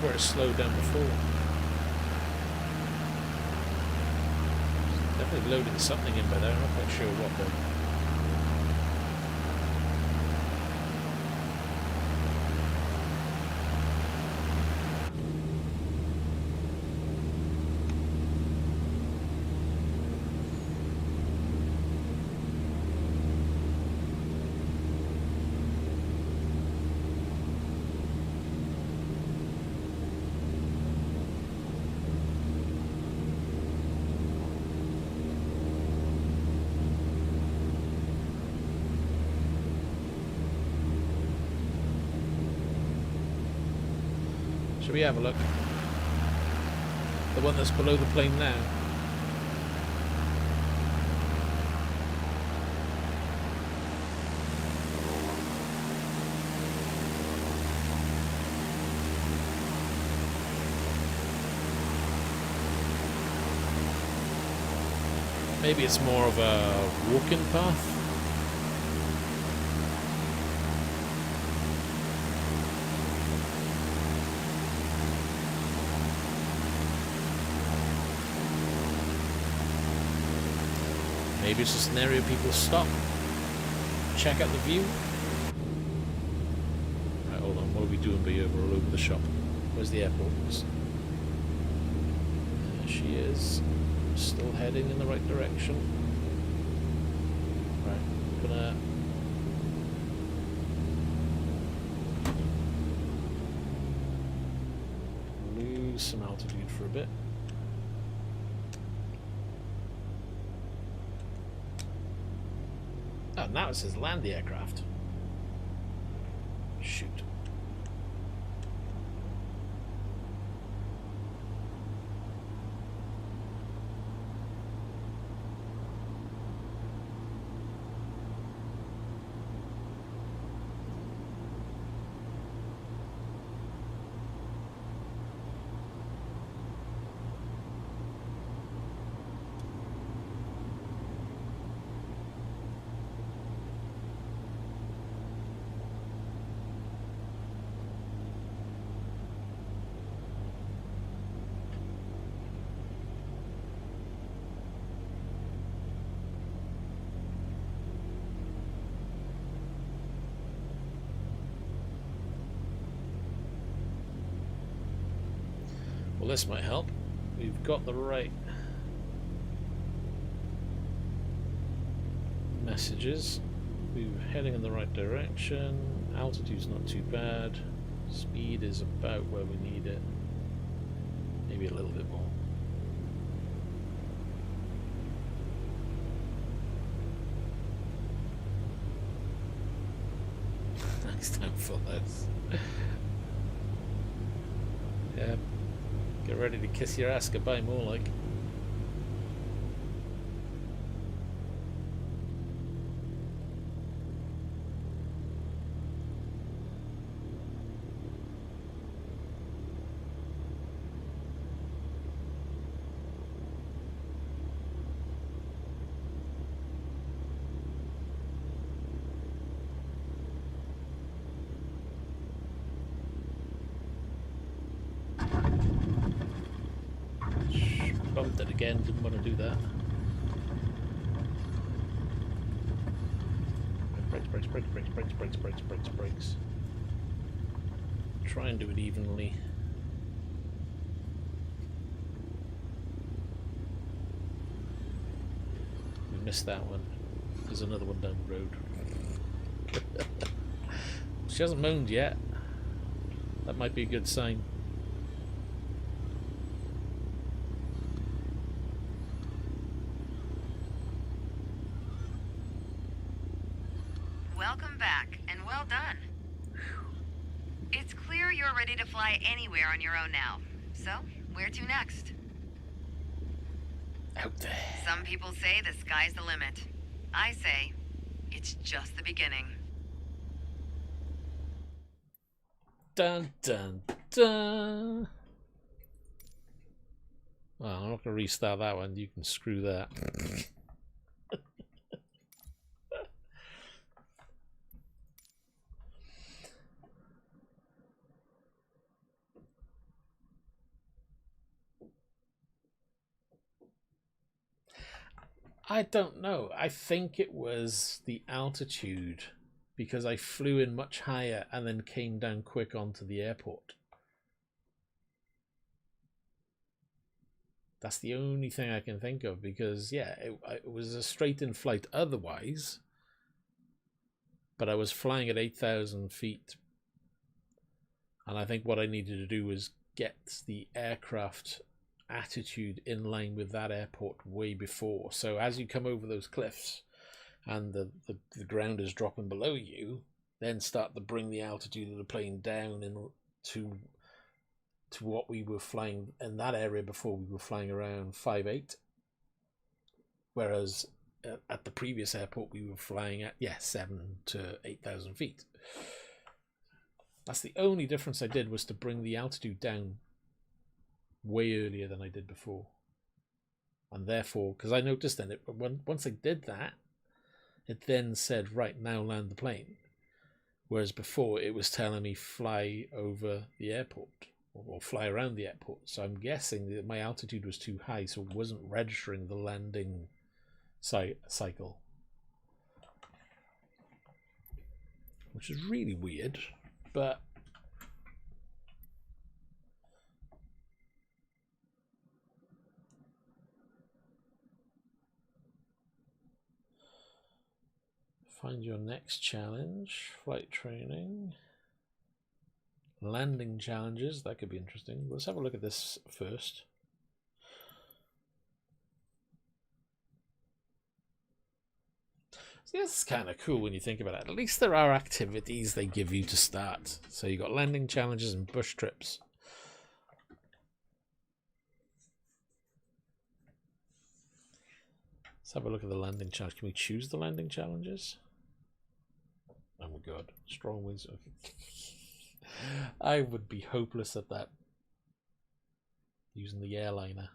Where it slowed down before. Definitely loading something in by there, I'm not quite sure what though. Shall we have a look? The one that's below the plane now. Maybe it's more of a walking path. Maybe it's just an area people stop, check out the view. Right, hold on, what are we doing by here? We're all over the shop. Where's the airport? There she is, still heading in the right direction. Right, gonna lose some altitude for a bit. now it says land the aircraft. Shoot. Well, this might help. We've got the right messages. We're heading in the right direction. Altitude's not too bad. Speed is about where we need it. Maybe a little bit more. Next time for less. Yeah. Get ready to kiss your ass goodbye, more like. Bumped it again, didn't want to do that. Brakes. Try and do it evenly. We missed that one. There's another one down the road. She hasn't moaned yet. That might be a good sign. Welcome back, and well done. It's clear you're ready to fly anywhere on your own now. So, where to next? Out there. Some people say the sky's the limit. I say, it's just the beginning. Dun dun dun. Well, I'm not going to restart that one. You can screw that. I don't know. I think it was the altitude, because I flew in much higher and then came down quick onto the airport. That's the only thing I can think of, because yeah, it was a straight in flight otherwise, but I was flying at 8,000 feet, and I think what I needed to do was get the aircraft attitude in line with that airport way before. So as you come over those cliffs and the ground is dropping below you, then start to bring the altitude of the plane down to what we were flying in that area before. We were flying around 5.8, whereas at the previous airport we were flying at 7 to 8,000 feet. That's the only difference I did, was to bring the altitude down way earlier than I did before. And therefore, because I noticed then, once I did that, it then said, right, now land the plane. Whereas before, it was telling me fly over the airport, or fly around the airport. So I'm guessing that my altitude was too high, so it wasn't registering the landing cycle. Which is really weird, but find your next challenge. Flight training. Landing challenges. That could be interesting. Let's have a look at this first. See, this is kind of cool when you think about it. At least there are activities they give you to start. So you got landing challenges and bush trips. Let's have a look at the landing challenge. Can we choose the landing challenges? Oh my god, strong winds. Okay. I would be hopeless at that. Using the airliner.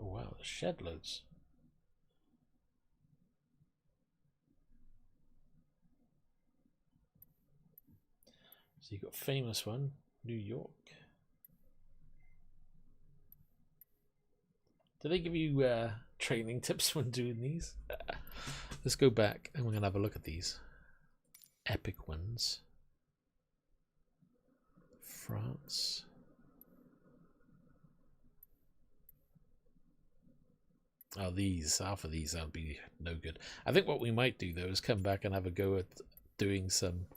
Oh wow, there's shed loads. So you got famous one, New York. Do they give you training tips when doing these? Let's go back and we're going to have a look at these. Epic ones. France. Oh, half of these would be no good. I think what we might do though is come back and have a go at doing some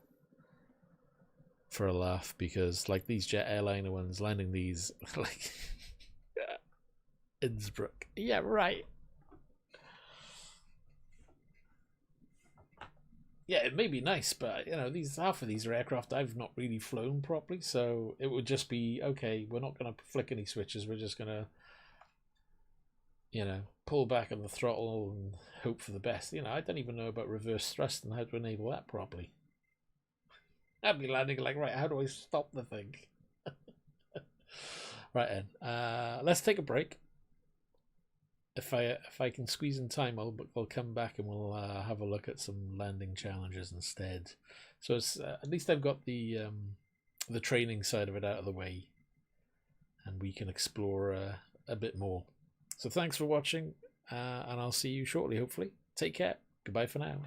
for a laugh, because like these jet airliner ones, landing these like Innsbruck. Yeah, right. Yeah, it may be nice, but you know, half of these are aircraft I've not really flown properly, so it would just be okay. We're not going to flick any switches. We're just going to, you know, pull back on the throttle and hope for the best. You know, I don't even know about reverse thrust and how to enable that properly. I'd be landing like, right, how do I stop the thing? Right then, let's take a break. If I can squeeze in time, I'll come back and we'll have a look at some landing challenges instead. So it's at least I've got the training side of it out of the way, and we can explore a bit more. So thanks for watching, and I'll see you shortly, hopefully. Take care. Goodbye for now.